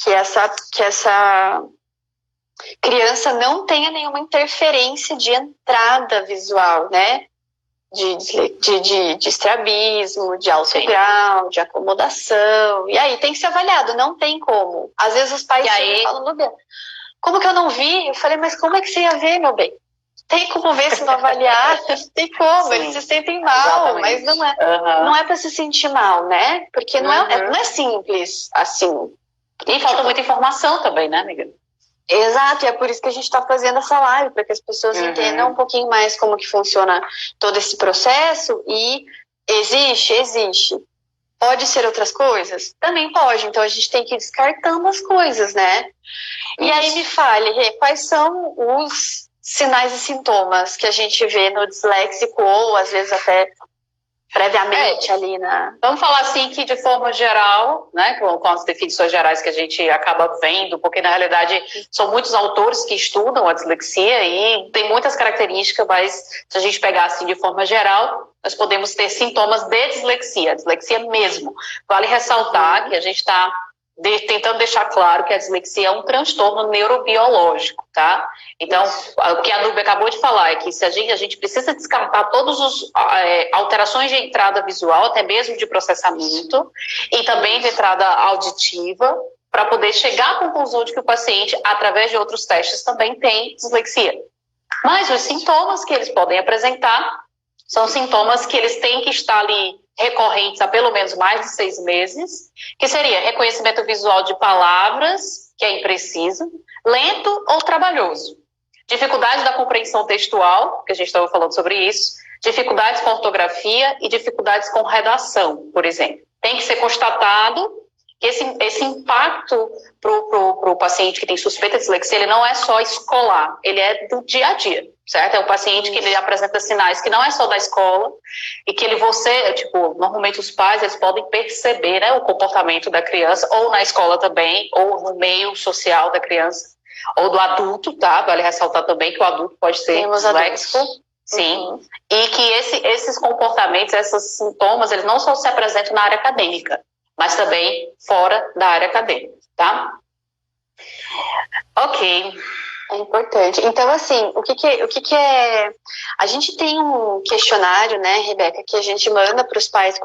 Que essa criança não tenha nenhuma interferência de entrada visual, né? De estrabismo, de alto grau, de acomodação. E aí tem que ser avaliado, não tem como. Às vezes os pais falam, meu bem, como que eu não vi? Eu falei, mas como é que você ia ver, meu bem? Tem como ver se não avaliar? Tem como, eles se sentem mal, mas não é para se sentir mal, né? Porque não é simples assim. E falta muita informação também, né, amiga? Exato, e é por isso que a gente está fazendo essa live, para que as pessoas entendam um pouquinho mais como que funciona todo esse processo. E existe. Pode ser outras coisas? Também pode, então a gente tem que ir descartando as coisas, né? E aí me fale, Rê, quais são os sinais e sintomas que a gente vê no disléxico ou às vezes até previamente ali na... Vamos falar assim que de forma geral, né, com as definições gerais que a gente acaba vendo, porque na realidade são muitos autores que estudam a dislexia e tem muitas características, mas se a gente pegar assim de forma geral, nós podemos ter sintomas de dislexia mesmo. Vale ressaltar que a gente está tentando deixar claro que a dislexia é um transtorno neurobiológico, tá? Então, o que a Nubia acabou de falar é que se a gente precisa descartar todas as alterações de entrada visual, até mesmo de processamento, e também de entrada auditiva, para poder chegar à conclusão de que o paciente, através de outros testes, também tem dislexia. Mas os sintomas que eles podem apresentar são sintomas que eles têm que estar ali recorrentes há pelo menos mais de 6 meses, que seria reconhecimento visual de palavras, que é impreciso, lento ou trabalhoso, dificuldade da compreensão textual, que a gente estava falando sobre isso, dificuldades com ortografia e dificuldades com redação, por exemplo. Tem que ser constatado que esse impacto para o paciente que tem suspeita de dislexia, ele não é só escolar, ele é do dia a dia, certo? É um paciente que ele apresenta sinais que não é só da escola e que normalmente os pais, eles podem perceber, né, o comportamento da criança, ou na escola também, ou no meio social da criança, ou do adulto, tá? Vale ressaltar também que o adulto pode ser disléxico. Sim, e que esses comportamentos, esses sintomas, eles não só se apresentam na área acadêmica, mas também fora da área acadêmica, tá? Ok. É importante. Então, assim, o que é... A gente tem um questionário, né, Rebeca, que a gente manda para os pais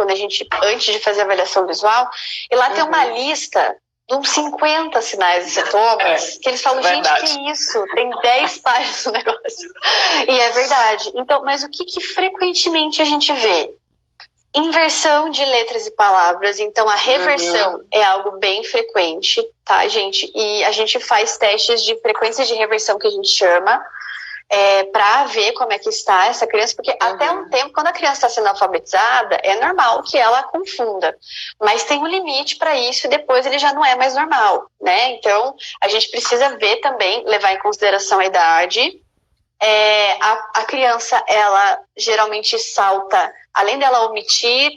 antes de fazer a avaliação visual, e lá tem uma lista de uns 50 sinais e sintomas, que eles falam, gente, que isso? Tem 10 páginas do negócio. E é verdade. Então, mas o que frequentemente a gente vê? Inversão de letras e palavras, então a reversão é algo bem frequente, tá, gente? E a gente faz testes de frequência de reversão, que a gente chama, para ver como é que está essa criança, porque até um tempo, quando a criança está sendo alfabetizada, é normal que ela confunda, mas tem um limite para isso e depois ele já não é mais normal, né? Então, a gente precisa ver também, levar em consideração a idade. A criança, ela geralmente salta, além dela omitir,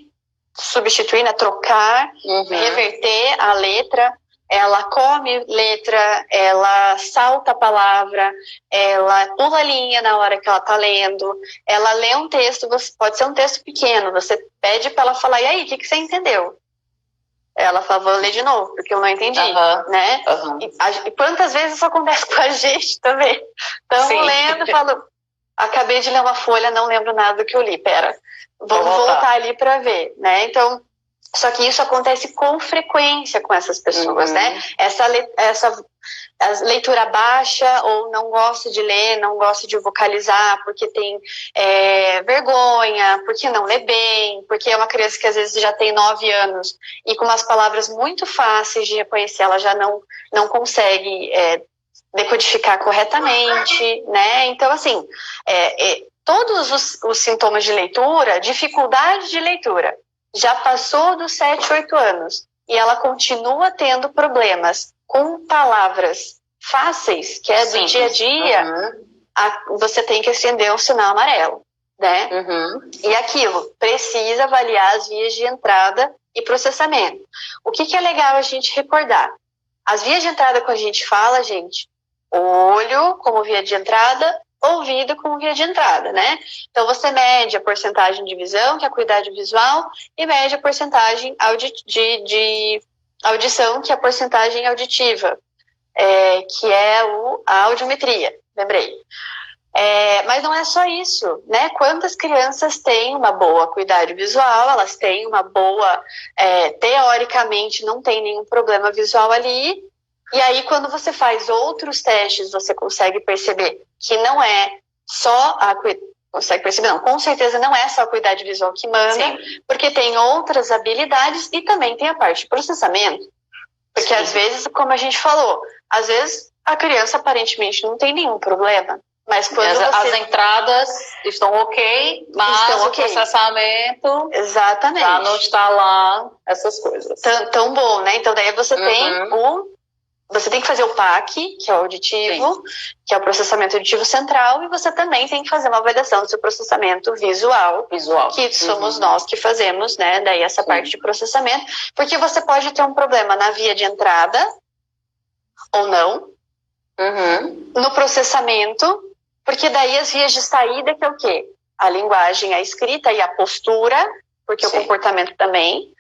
substituir, né, trocar, reverter a letra, ela come letra, ela salta a palavra, ela pula a linha na hora que ela está lendo, ela lê um texto, pode ser um texto pequeno, você pede para ela falar, e aí, o que você entendeu? Ela fala, vou ler de novo, porque eu não entendi, né? E quantas vezes isso acontece com a gente também? Estamos lendo, falo, acabei de ler uma folha, não lembro nada do que eu li, pera, vou voltar ali para ver, né? Então, só que isso acontece com frequência com essas pessoas, né? Essa leitura baixa, ou não gosta de ler, não gosta de vocalizar, porque tem vergonha, porque não lê bem, porque é uma criança que às vezes já tem 9 anos e com umas palavras muito fáceis de reconhecer, ela já não consegue decodificar corretamente, né? Então, assim, todos os sintomas de leitura, dificuldade de leitura, já passou dos 7, 8 anos e ela continua tendo problemas com palavras fáceis, que é do dia a dia, você tem que acender um sinal amarelo, né? E aquilo, precisa avaliar as vias de entrada e processamento. O que é legal a gente recordar? As vias de entrada, quando a gente fala, gente, olho como via de entrada, ouvido como via de entrada, né? Então, você mede a porcentagem de visão, que é a acuidade visual, e mede a porcentagem de audição, que é a porcentagem auditiva, que é a audiometria, lembrei. Mas não é só isso, né? Quantas crianças têm uma boa acuidade visual, elas têm uma boa, teoricamente, não tem nenhum problema visual ali, e aí quando você faz outros testes, você consegue perceber que não é só a consegue perceber, não, com certeza não é só a acuidade visual que manda, porque tem outras habilidades e também tem a parte de processamento. Porque às vezes, como a gente falou, às vezes a criança aparentemente não tem nenhum problema, mas quando as entradas estão ok, mas o processamento já não está lá, essas coisas. Tão bom, né? Então daí você tem você tem que fazer o PAC, que é o auditivo, sim, que é o processamento auditivo central, e você também tem que fazer uma avaliação do seu processamento visual, que somos nós que fazemos, né, daí essa parte de processamento, porque você pode ter um problema na via de entrada, ou não, no processamento, porque daí as vias de saída, que é o quê? A linguagem, a escrita e a postura, porque o comportamento também,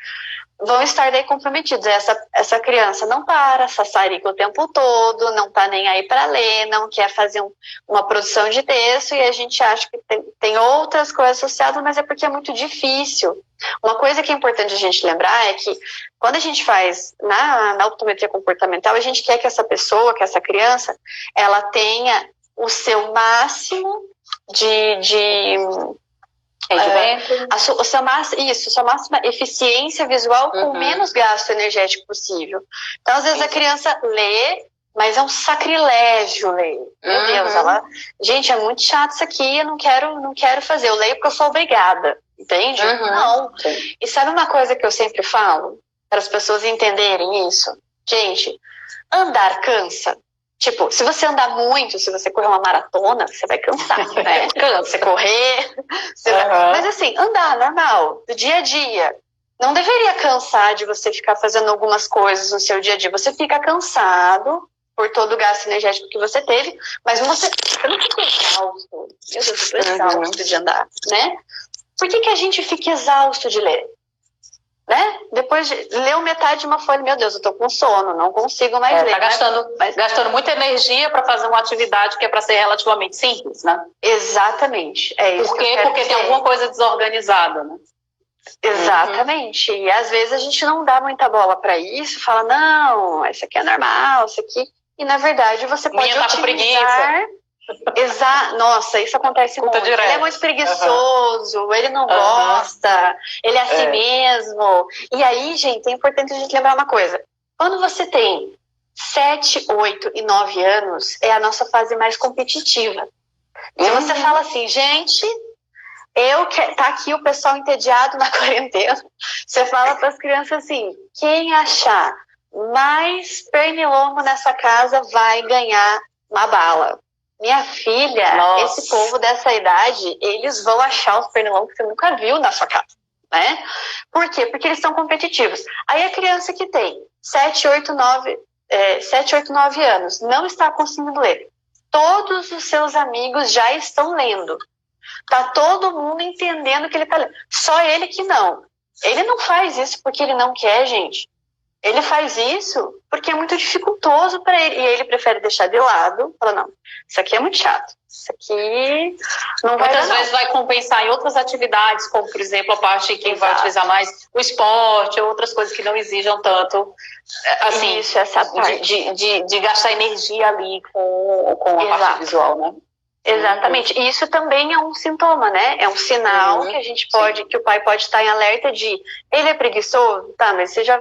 vão estar daí comprometidos. Essa criança não para, sassarica o tempo todo, não tá nem aí para ler, não quer fazer uma produção de texto, e a gente acha que tem outras coisas associadas, mas é porque é muito difícil. Uma coisa que é importante a gente lembrar é que quando a gente faz na optometria comportamental, a gente quer que essa pessoa, que essa criança, ela tenha o seu máximo a sua máxima eficiência visual com o menos gasto energético possível. Então, às vezes, a criança lê, mas é um sacrilégio ler. Meu Deus, gente, é muito chato isso aqui, eu não quero fazer, eu leio porque eu sou obrigada, entende? Não. Sim. E sabe uma coisa que eu sempre falo, para as pessoas entenderem isso? Gente, andar cansa. Tipo, se você andar muito, se você correr uma maratona, você vai cansar, né? Cansa, você correr, mas assim, andar normal, do dia a dia. Não deveria cansar de você ficar fazendo algumas coisas no seu dia a dia. Você fica cansado por todo o gasto energético que você teve, mas você não fica exausto. Meu Deus, eu tô exausto de andar, né? Por que a gente fica exausto de ler? Né? Depois leu metade de uma folha, meu Deus, eu tô com sono, não consigo mais ler. Tá gastando muita energia para fazer uma atividade que é para ser relativamente simples, né? Exatamente. É isso. Por quê? Porque tem alguma coisa desorganizada, né? Exatamente. E às vezes a gente não dá muita bola para isso, fala, não, isso aqui é normal, isso aqui. E na verdade você pode utilizar. Nossa, isso acontece muito. Direto. Ele é muito preguiçoso, ele não gosta, ele é assim mesmo. E aí, gente, é importante a gente lembrar uma coisa. Quando você tem 7, 8 e 9 anos, é a nossa fase mais competitiva. Se você fala assim, gente, tá aqui o pessoal entediado na quarentena, você fala para as crianças assim, quem achar mais pernilongo nessa casa vai ganhar uma bala. Minha filha, esse povo dessa idade, eles vão achar os pernilongos que você nunca viu na sua casa, né? Por quê? Porque eles são competitivos. Aí a criança que tem 7, 8, 9 anos não está conseguindo ler. Todos os seus amigos já estão lendo. Tá todo mundo entendendo o que ele tá lendo. Só ele que não. Ele não faz isso porque ele não quer, gente. Ele faz isso porque é muito dificultoso para ele. E ele prefere deixar de lado. Fala, não, isso aqui é muito chato. Isso aqui não vai Muitas vezes vai compensar em outras atividades, como, por exemplo, a parte que vai utilizar mais o esporte, outras coisas que não exijam tanto, assim, isso, essa parte. De gastar energia ali com a parte visual, né? Exatamente. E isso também é um sintoma, né? É um sinal que a gente pode, que o pai pode estar em alerta de ele é preguiçoso, tá, mas você já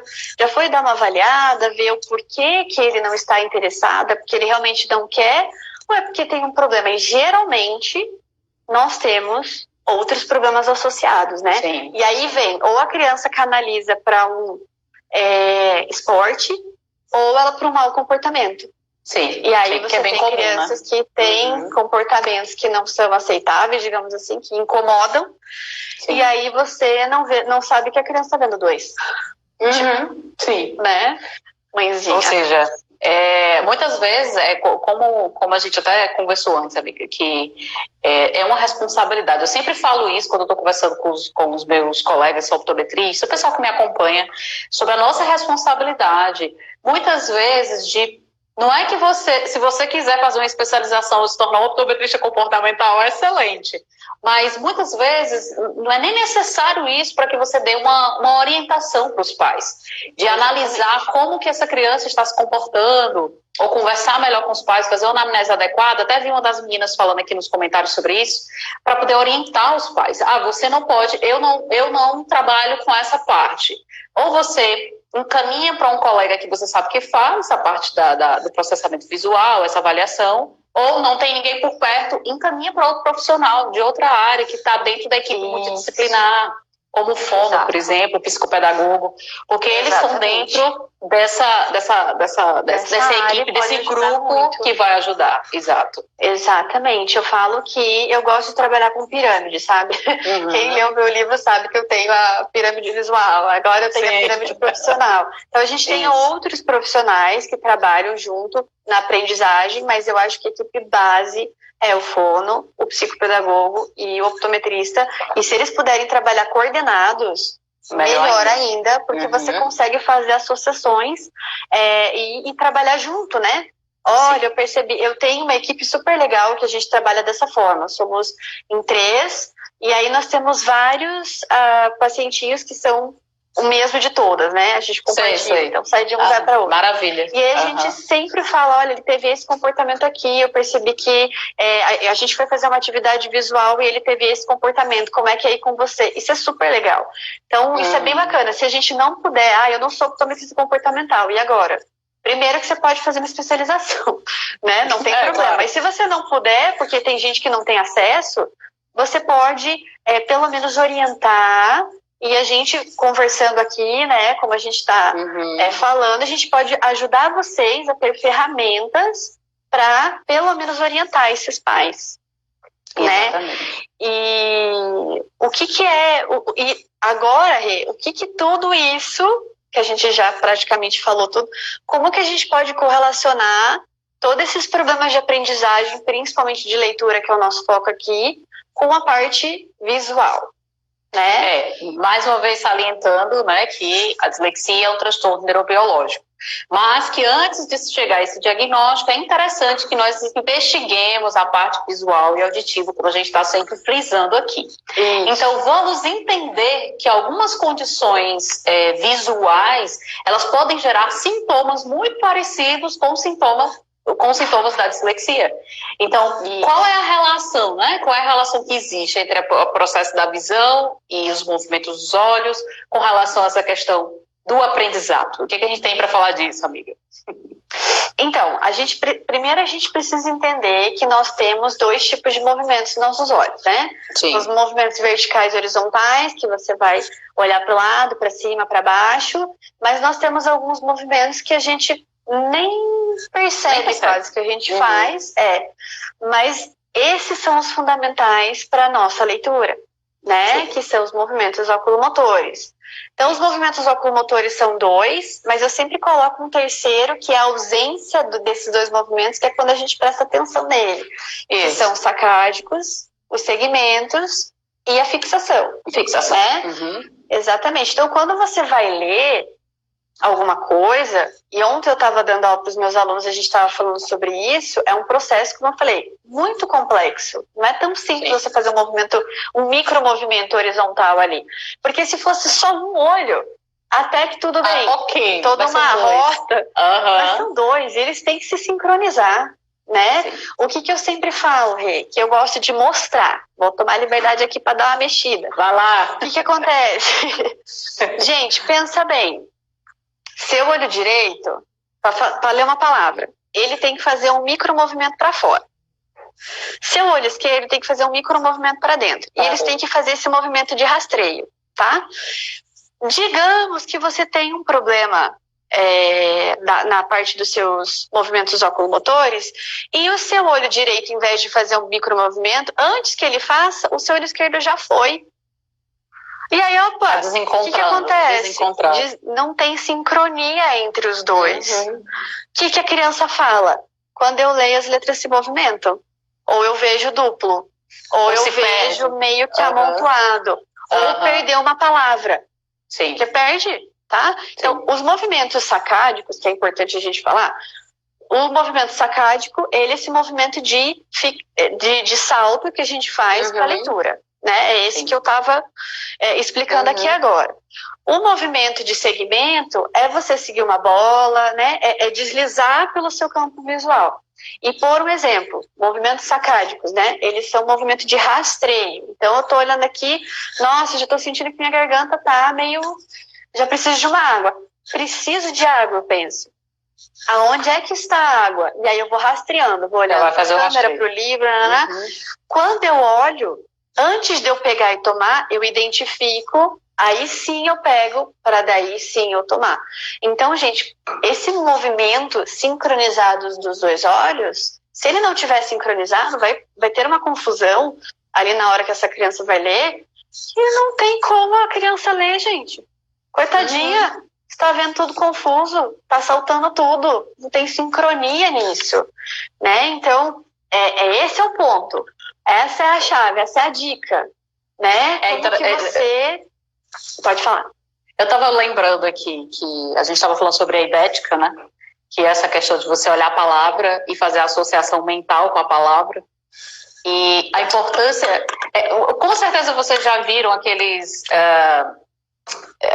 foi dar uma avaliada, ver o porquê que ele não está interessado, é porque ele realmente não quer, ou é porque tem um problema? E geralmente nós temos outros problemas associados, né? Sim. E aí vem, ou a criança canaliza para um esporte, ou ela para um mau comportamento. Sim, e aí você tem comum, crianças, né, que têm comportamentos que não são aceitáveis, digamos assim, que incomodam. Sim. E aí você não sabe que a criança está vendo 2. Sim. Né? Mãezinha. Ou seja, muitas vezes, como a gente até conversou antes, amiga, que é uma responsabilidade. Eu sempre falo isso quando eu estou conversando com os meus colegas optometristas, o pessoal que me acompanha, sobre a nossa responsabilidade. Muitas vezes não é que se você quiser fazer uma especialização ou se tornar um optometrista comportamental, é excelente. Mas muitas vezes não é nem necessário isso para que você dê uma orientação para os pais. De analisar como que essa criança está se comportando, ou conversar melhor com os pais, fazer uma anamnese adequada. Até vi uma das meninas falando aqui nos comentários sobre isso, para poder orientar os pais. Você não pode, eu não trabalho com essa parte. Ou você encaminha para um colega que você sabe que faz a parte do processamento visual, essa avaliação, ou não tem ninguém por perto, encaminha para outro profissional de outra área que está dentro da equipe multidisciplinar, como o fono, por exemplo, o psicopedagogo, porque eles estão dentro dessa equipe, desse grupo que vai ajudar. Exato. Exatamente. Eu falo que eu gosto de trabalhar com pirâmide, sabe? Quem leu meu livro sabe que eu tenho a pirâmide visual, agora eu tenho a pirâmide profissional. Então a gente tem outros profissionais que trabalham junto na aprendizagem, mas eu acho que a equipe base é o fono, o psicopedagogo e o optometrista. E se eles puderem trabalhar coordenados, melhor ainda, porque você consegue fazer associações e trabalhar junto, né? Olha, eu percebi, eu tenho uma equipe super legal que a gente trabalha dessa forma. Somos em 3, e aí nós temos vários pacientinhos que são o mesmo de todas, né? A gente compartilha, então sai de um vai para outro. Maravilha. E aí a gente sempre fala, olha, ele teve esse comportamento aqui, eu percebi que a gente foi fazer uma atividade visual e ele teve esse comportamento, como é que é aí com você? Isso é super legal. Então, isso é bem bacana. Se a gente não puder, eu não sou optometrista comportamental, e agora? Primeiro que você pode fazer uma especialização, né? Não tem problema. Claro. Mas se você não puder, porque tem gente que não tem acesso, você pode pelo menos orientar. E a gente, conversando aqui, né, como a gente está falando, a gente pode ajudar vocês a ter ferramentas para, pelo menos, orientar esses pais. Né? E o que é... E agora, Rê, o que tudo isso, que a gente já praticamente falou tudo, como que a gente pode correlacionar todos esses problemas de aprendizagem, principalmente de leitura, que é o nosso foco aqui, com a parte visual? Né? Mais uma vez salientando, né, que a dislexia é um transtorno neurobiológico, mas que antes de chegar a esse diagnóstico é interessante que nós investiguemos a parte visual e auditiva, como a gente está sempre frisando aqui. Então vamos entender que algumas condições visuais, elas podem gerar sintomas muito parecidos com sintomas da dislexia. Então, qual é a relação, né? Qual é a relação que existe entre o processo da visão e os movimentos dos olhos com relação a essa questão do aprendizado? O que a gente tem para falar disso, amiga? Então, primeiro a gente precisa entender que nós temos 2 tipos de movimentos nos nossos olhos, né? Sim. Os movimentos verticais e horizontais, que você vai olhar para o lado, para cima, para baixo, mas nós temos alguns movimentos que a gente nem percebe quase que a gente faz, mas esses são os fundamentais para a nossa leitura, né? Que são os movimentos oculomotores. Então, os movimentos oculomotores são 2, mas eu sempre coloco um terceiro, que é a ausência desses 2 movimentos, que é quando a gente presta atenção nele. Que são os sacádicos, os segmentos e a fixação. Fixação. Né? Exatamente. Então, quando você vai ler alguma coisa, e ontem eu estava dando aula para os meus alunos, a gente estava falando sobre isso, é um processo, como eu falei, muito complexo. Não é tão simples você fazer um micromovimento horizontal ali. Porque se fosse só um olho, até que tudo bem. Toda uma rota. Mas são 2, e eles têm que se sincronizar. Né? O que eu sempre falo, Rê, que eu gosto de mostrar. Vou tomar liberdade aqui para dar uma mexida. Vai lá. O que acontece? Gente, pensa bem. Seu olho direito, para ler uma palavra, ele tem que fazer um micromovimento para fora. Seu olho esquerdo tem que fazer um micromovimento para dentro. E eles têm que fazer esse movimento de rastreio, tá? Digamos que você tem um problema na parte dos seus movimentos oculomotores, e o seu olho direito, em vez de fazer um micromovimento, antes que ele faça, o seu olho esquerdo já foi. E aí, o que acontece? Não tem sincronia entre os 2. O que a criança fala? Quando eu leio, as letras se movimentam. Ou eu vejo duplo. Ou eu vejo meio que amontoado. Ou perdeu uma palavra. Sim. Que perde, tá? Então, os movimentos sacádicos, que é importante a gente falar, o movimento sacádico, ele é esse movimento de salto que a gente faz para a leitura. Né? É esse que eu estava explicando aqui agora. O movimento de segmento é você seguir uma bola, né? É deslizar pelo seu campo visual. E por um exemplo, movimentos sacádicos, né? Eles são movimento de rastreio. Então eu estou olhando aqui, nossa, já estou sentindo que minha garganta está meio... Já preciso de uma água. Preciso de água, eu penso. Aonde é que está a água? E aí eu vou rastreando, vou olhando para a câmera, para o livro, Quando eu olho, antes de eu pegar e tomar, eu identifico aí sim eu pego para daí sim eu tomar. Então, gente, esse movimento sincronizado dos dois olhos, se ele não tiver sincronizado, vai ter uma confusão ali na hora que essa criança vai ler, e não tem como a criança ler, gente. Coitadinha, está vendo tudo confuso, está saltando tudo, não tem sincronia nisso, né? Então, esse é o ponto. Essa é a chave, essa é a dica, né? Como que você... Pode falar. Eu estava lembrando aqui que a gente estava falando sobre a eidética, né? Que é essa questão de você olhar a palavra e fazer a associação mental com a palavra. E a importância... com certeza vocês já viram aqueles...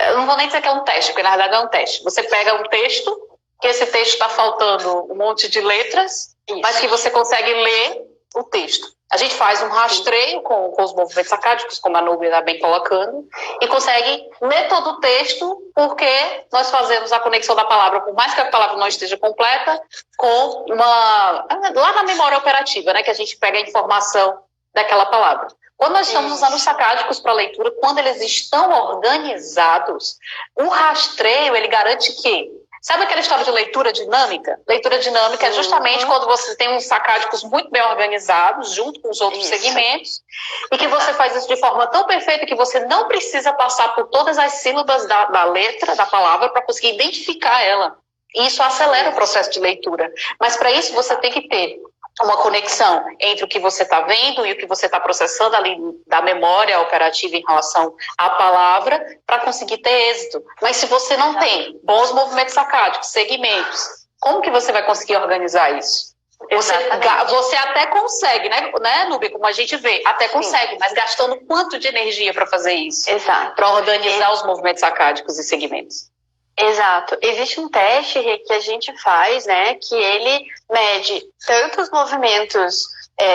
eu não vou nem dizer que é um teste, porque na verdade é um teste. Você pega um texto, que esse texto está faltando um monte de letras, mas que você consegue ler o texto. A gente faz um rastreio com os movimentos sacádicos, como a Núbia está bem colocando, e consegue ler todo o texto, porque nós fazemos a conexão da palavra, por mais que a palavra não esteja completa, com lá na memória operativa, né, que a gente pega a informação daquela palavra. Quando nós estamos usando os sacádicos para leitura, quando eles estão organizados, o rastreio, ele garante que... Sabe aquela história de leitura dinâmica? Leitura dinâmica é justamente quando você tem uns sacádicos muito bem organizados, junto com os outros segmentos, e que você faz isso de forma tão perfeita que você não precisa passar por todas as sílabas da letra, da palavra, para conseguir identificar ela. E isso acelera o processo de leitura. Mas para isso você tem que ter uma conexão entre o que você está vendo e o que você está processando ali da memória operativa em relação à palavra para conseguir ter êxito. Mas se você não tem bons movimentos sacádicos, segmentos, como que você vai conseguir organizar isso? Você até consegue, né, Núbia, como a gente vê, até consegue, mas gastando quanto de energia para fazer isso? Exato. Para organizar os movimentos sacádicos e segmentos. Exato. Existe um teste que a gente faz, né, que ele mede tanto os movimentos,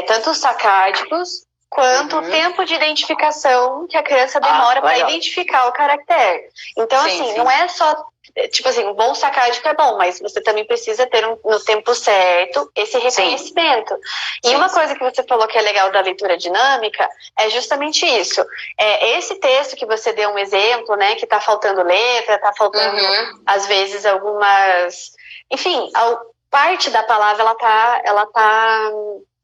tanto os sacádicos, quanto o tempo de identificação que a criança demora para identificar o caractere. Então, não é só, tipo assim, um bom sacádico é bom, mas você também precisa ter no tempo certo esse reconhecimento. E uma coisa que você falou que é legal da leitura dinâmica é justamente isso. Esse texto que você deu um exemplo, né, que está faltando letra, está faltando, às vezes, algumas... Enfim, parte da palavra, ela tá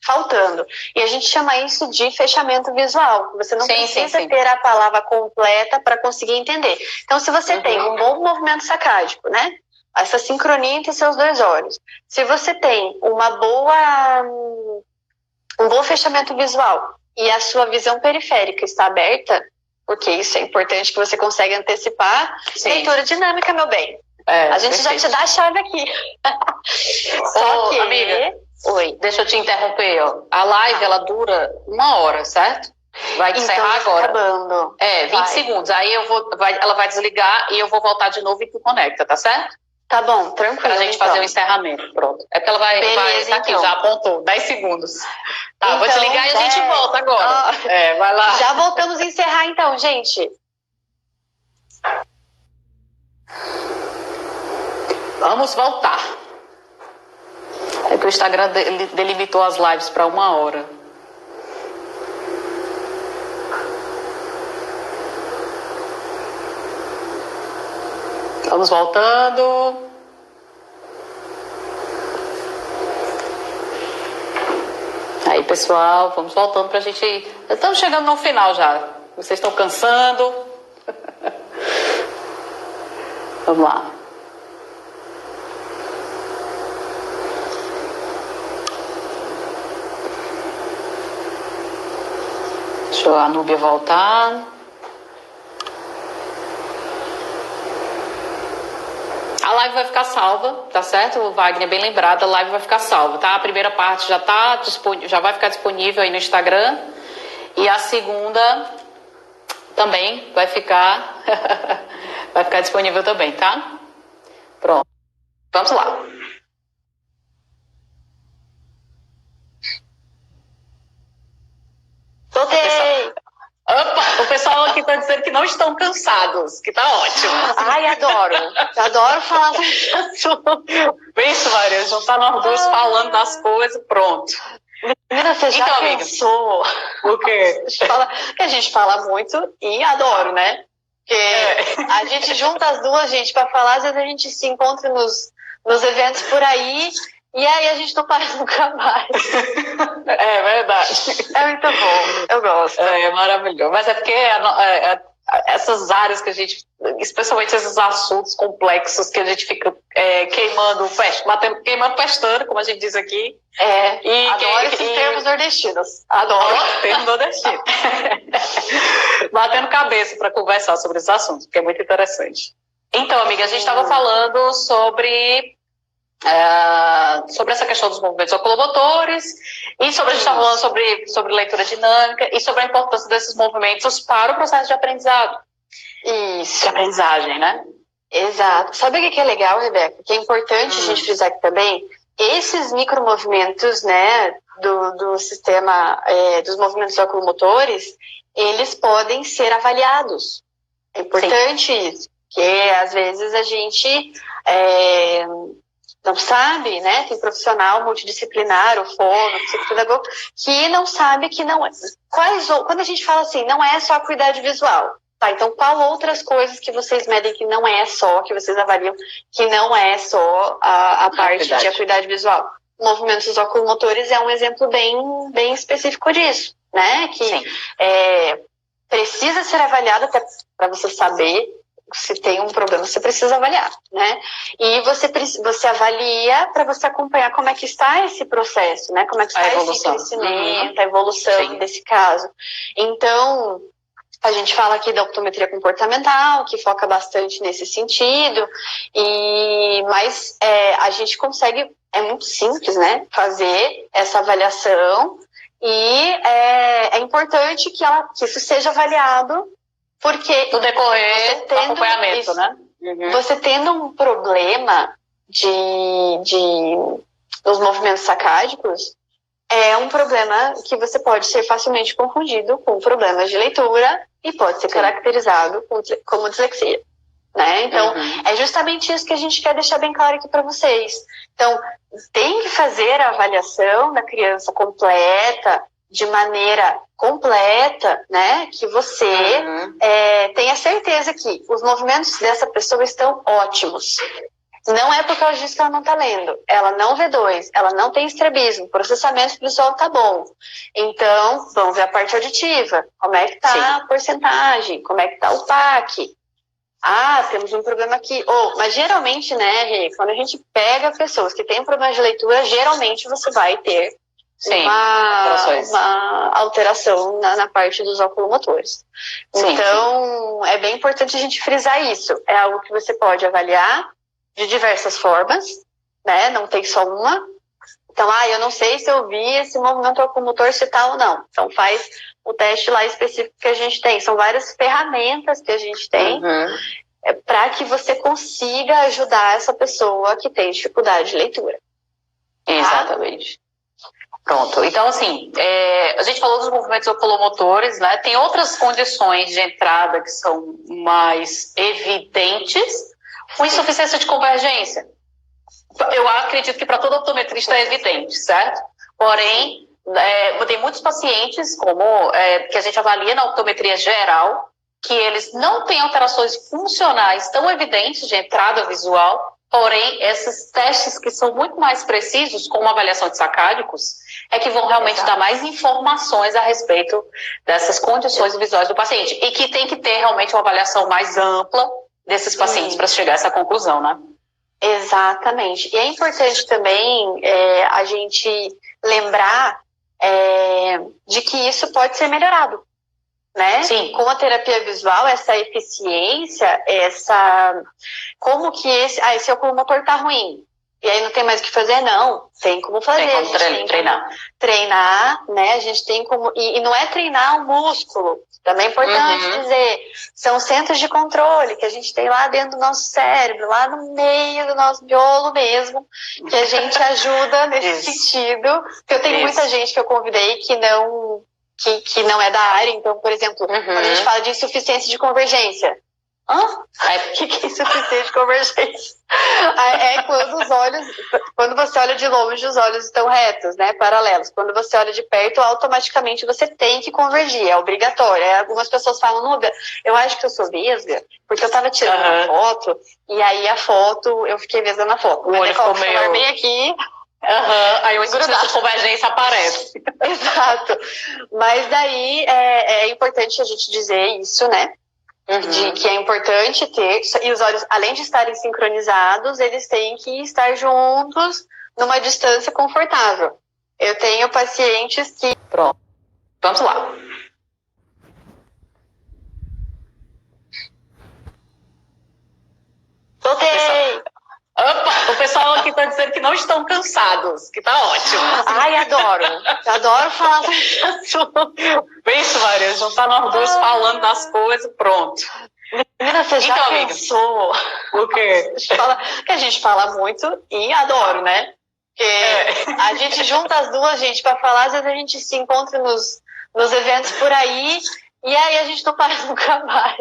faltando. E a gente chama isso de fechamento visual. Você não precisa ter a palavra completa para conseguir entender. Então, se você tem um bom movimento sacádico, né? Essa sincronia entre seus dois olhos. Se você tem um bom fechamento visual e a sua visão periférica está aberta, porque isso é importante que você consegue antecipar, leitura dinâmica, meu bem. A gente já te dá a chave aqui. Só que... Amiga, oi, deixa eu te interromper. A live, ela dura 1 hora, certo? Vai encerrar agora. Acabando. 20 segundos. Aí ela vai desligar e eu vou voltar de novo e tu conecta, tá certo? Tá bom, tranquilo. Pra gente fazer o encerramento, pronto. É porque ela vai tá aqui, já apontou, 10 segundos. Tá, então, vou desligar e a gente volta agora. Vai lá. Já voltamos a encerrar então, gente. Vamos voltar. É que o Instagram delimitou as lives para 1 hora. Vamos voltando. Aí, pessoal, vamos voltando para a gente... Estamos chegando no final já. Vocês estão cansando. Vamos lá. Deixa a Núbia voltar. A live vai ficar salva, tá certo? O Wagner, bem lembrado, a live vai ficar salva, tá? A primeira parte já tá disponível, já vai ficar disponível aí no Instagram. E a segunda também vai ficar vai ficar disponível também, tá? Pronto. Vamos lá. Voltei! Opa, o pessoal aqui está dizendo que não estão cansados, que tá ótimo. Ai, adoro. Adoro falar desse assunto. Pensa, Maria, já tá nós dois falando das coisas, pronto. Menina, você já então, pensou? O quê? A gente fala muito e adoro, né? Porque a gente junta as duas, gente, para falar, às vezes a gente se encontra nos eventos por aí, e aí a gente não para nunca mais. É verdade. É muito bom, eu gosto. É maravilhoso. Mas é porque essas áreas que a gente, especialmente esses assuntos complexos que a gente fica queimando pestana, como a gente diz aqui. Adoro esses termos nordestinos. Adoro. Termo nordestino. Batendo cabeça para conversar sobre esses assuntos, porque é muito interessante. Então, amiga, a gente estava falando sobre essa questão dos movimentos oculomotores e a gente estava falando sobre leitura dinâmica e sobre a importância desses movimentos para o processo de aprendizado. Isso. De aprendizagem, né? Exato. Sabe o que é legal, Rebeca? Que é importante a gente frisar aqui também, esses micromovimentos, né, do sistema, dos movimentos oculomotores, eles podem ser avaliados. É importante isso, porque às vezes a gente não sabe, né? Tem profissional multidisciplinar, o fono, psicopedagogo, que não sabe que não é. Quando a gente fala assim, não é só acuidade visual, tá? Então, qual outras coisas que vocês medem que não é só, que vocês avaliam, que não é só a parte de acuidade visual? Movimentos oculomotores é um exemplo bem específico disso, né? Que precisa ser avaliado até para você saber se tem um problema, você precisa avaliar, né? E você avalia para você acompanhar como é que está esse processo, né? Como é que está esse crescimento, a evolução desse caso. Então, a gente fala aqui da optometria comportamental, que foca bastante nesse sentido, mas a gente consegue, é muito simples, né? Fazer essa avaliação e é importante que isso seja avaliado, porque no decorrer do acompanhamento, né? Você tendo um problema nos movimentos sacádicos, é um problema que você pode ser facilmente confundido com problemas de leitura e pode ser caracterizado como dislexia, né? Então, é justamente isso que a gente quer deixar bem claro aqui para vocês. Então, tem que fazer a avaliação da criança completa, de maneira completa, né? Que você tenha certeza que os movimentos dessa pessoa estão ótimos. Não é porque ela diz que ela não está lendo. Ela não vê dois, ela não tem estrabismo, o processamento visual está bom. Então, vamos ver a parte auditiva. Como é que está a porcentagem? Como é que está o PAC? Temos um problema aqui. Mas geralmente, né, Rê, quando a gente pega pessoas que têm problemas de leitura, geralmente você vai ter uma alteração na parte dos oculomotores. Então, é bem importante a gente frisar isso. É algo que você pode avaliar de diversas formas, né? Não tem só uma. Então, eu não sei se eu vi esse movimento oculomotor se tá ou não. Então, faz o teste lá específico que a gente tem. São várias ferramentas que a gente tem para que você consiga ajudar essa pessoa que tem dificuldade de leitura. Exatamente. Pronto, então assim, a gente falou dos movimentos oculomotores, né? Tem outras condições de entrada que são mais evidentes, com insuficiência de convergência. Eu acredito que para todo optometrista é evidente, certo? Porém, tem muitos pacientes, que a gente avalia na optometria geral, que eles não têm alterações funcionais tão evidentes de entrada visual, porém, esses testes que são muito mais precisos, como a avaliação de sacádicos, é que vão realmente dar mais informações a respeito dessas condições visuais do paciente. E que tem que ter realmente uma avaliação mais ampla desses pacientes para chegar a essa conclusão, né? Exatamente. E é importante também a gente lembrar de que isso pode ser melhorado, né? Sim. Com a terapia visual, essa eficiência, como que esse oculomotor está ruim. E aí não tem mais o que fazer? Não, tem como fazer. Tem como treinar. Treinar, né? A gente tem como... E não é treinar o músculo. Também é importante dizer. São centros de controle que a gente tem lá dentro do nosso cérebro, lá no meio do nosso miolo mesmo, que a gente ajuda nesse sentido. Porque eu tenho muita gente que eu convidei que não é da área. Então, por exemplo, quando a gente fala de insuficiência de convergência, o que é insuficiência de convergência? É quando você olha de longe, os olhos estão retos, né, paralelos. Quando você olha de perto, automaticamente você tem que convergir, é obrigatório. Algumas pessoas falam, Núbia, eu acho que eu sou vesga, porque eu tava tirando uma foto, e aí a foto, eu fiquei vesga na foto. O olho ficou meio... bem aqui... Aí o instante de convergência aparece. Exato. Mas daí é importante a gente dizer isso, né? De que é importante ter, e os olhos, além de estarem sincronizados, eles têm que estar juntos numa distância confortável. Eu tenho pacientes que... Pronto, vamos lá. Voltei! Opa, o pessoal aqui está dizendo que não estão cansados, que tá ótimo. Ai, adoro. Adoro falar sobre esse assunto. Isso, Maria, juntar nós dois falando das coisas, pronto. Menina, você já então, pensou? O quê? Que a gente fala muito e adoro, né? Porque a gente junta as duas, gente, para falar, às vezes a gente se encontra nos eventos por aí, e aí a gente não para nunca mais.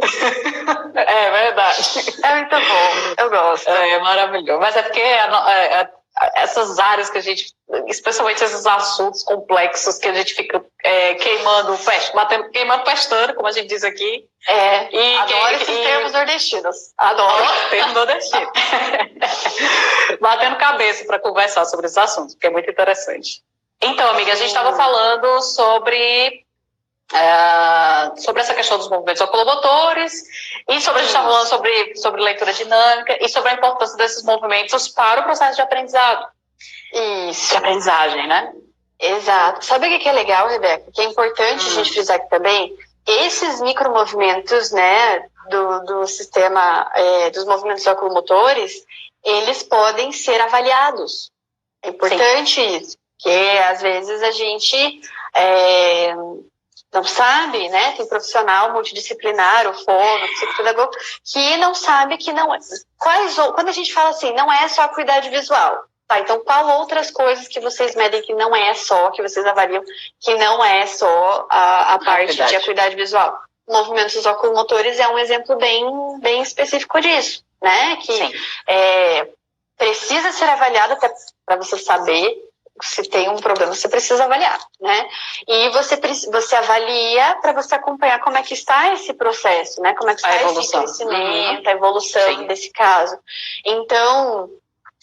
É verdade. É muito bom, eu gosto. É maravilhoso. Mas é porque essas áreas que a gente, especialmente esses assuntos complexos que a gente fica queimando pestana, como a gente diz aqui. Adoro esses termos nordestinos. Adoro. Termos nordestinos. Batendo cabeça para conversar sobre esses assuntos, porque é muito interessante. Então, amiga, a gente estava falando sobre essa questão dos movimentos oculomotores e a gente estava falando sobre leitura dinâmica e sobre a importância desses movimentos para o processo de aprendizado. Isso. De aprendizagem, né? Exato. Sabe o que é legal, Rebeca? Que é importante a gente frisar aqui também, esses micromovimentos, né, do sistema, dos movimentos oculomotores, eles podem ser avaliados. É importante isso, porque às vezes a gente não sabe, né? Tem profissional multidisciplinar, o fono, psicopedagogo, que não sabe que não é. Quando a gente fala assim, não é só acuidade visual. Tá, então, qual outras coisas que vocês medem que não é só, que vocês avaliam, que não é só a parte de acuidade visual? Movimentos oculomotores é um exemplo bem específico disso, né? Que precisa ser avaliado até para você saber se tem um problema, você precisa avaliar, né? E você avalia para você acompanhar como é que está esse processo, né? Como é que está esse crescimento, a evolução desse caso. Então,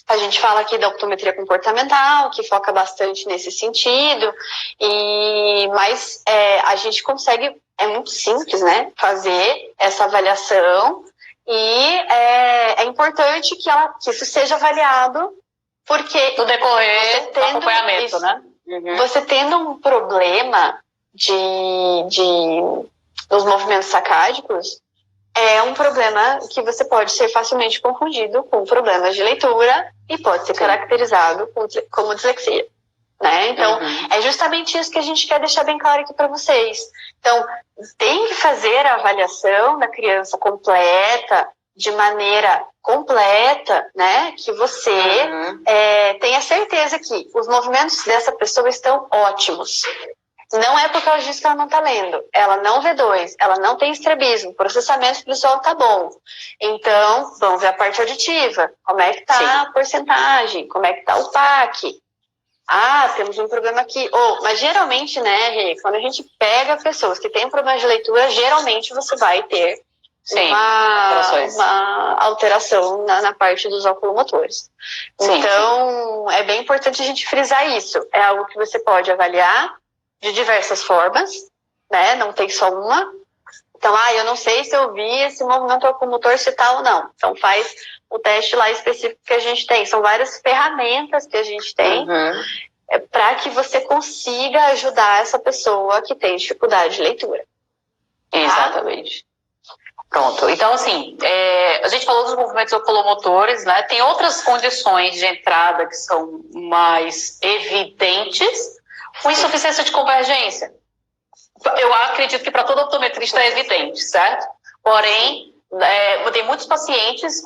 a gente fala aqui da optometria comportamental, que foca bastante nesse sentido, mas a gente consegue, é muito simples, né? Fazer essa avaliação e é importante que isso seja avaliado, porque no decorrer do acompanhamento, né? Você tendo um problema nos movimentos sacádicos, é um problema que você pode ser facilmente confundido com problemas de leitura e pode ser caracterizado como dislexia, né? Então, é justamente isso que a gente quer deixar bem claro aqui para vocês. Então, tem que fazer a avaliação da criança completa, de maneira completa, né? Que você tenha certeza que os movimentos dessa pessoa estão ótimos. Não é porque ela diz que ela não está lendo. Ela não vê dois, ela não tem estrabismo, o processamento visual está bom. Então, vamos ver a parte auditiva. Como é que está a porcentagem? Como é que está o PAC? Ah, temos um problema aqui. Mas geralmente, né, Rê, quando a gente pega pessoas que têm problema de leitura, geralmente você vai ter uma alteração na parte dos oculomotores. Então, é bem importante a gente frisar isso. É algo que você pode avaliar de diversas formas, né? Não tem só uma. Então, eu não sei se eu vi esse movimento oculomotor se tá ou não. Então, faz o teste lá específico que a gente tem. São várias ferramentas que a gente tem para que você consiga ajudar essa pessoa que tem dificuldade de leitura. Exatamente. Pronto. Então, assim, a gente falou dos movimentos oculomotores, né? Tem outras condições de entrada que são mais evidentes. Com insuficiência de convergência. Eu acredito que para todo optometrista é evidente, certo? Porém, tem muitos pacientes,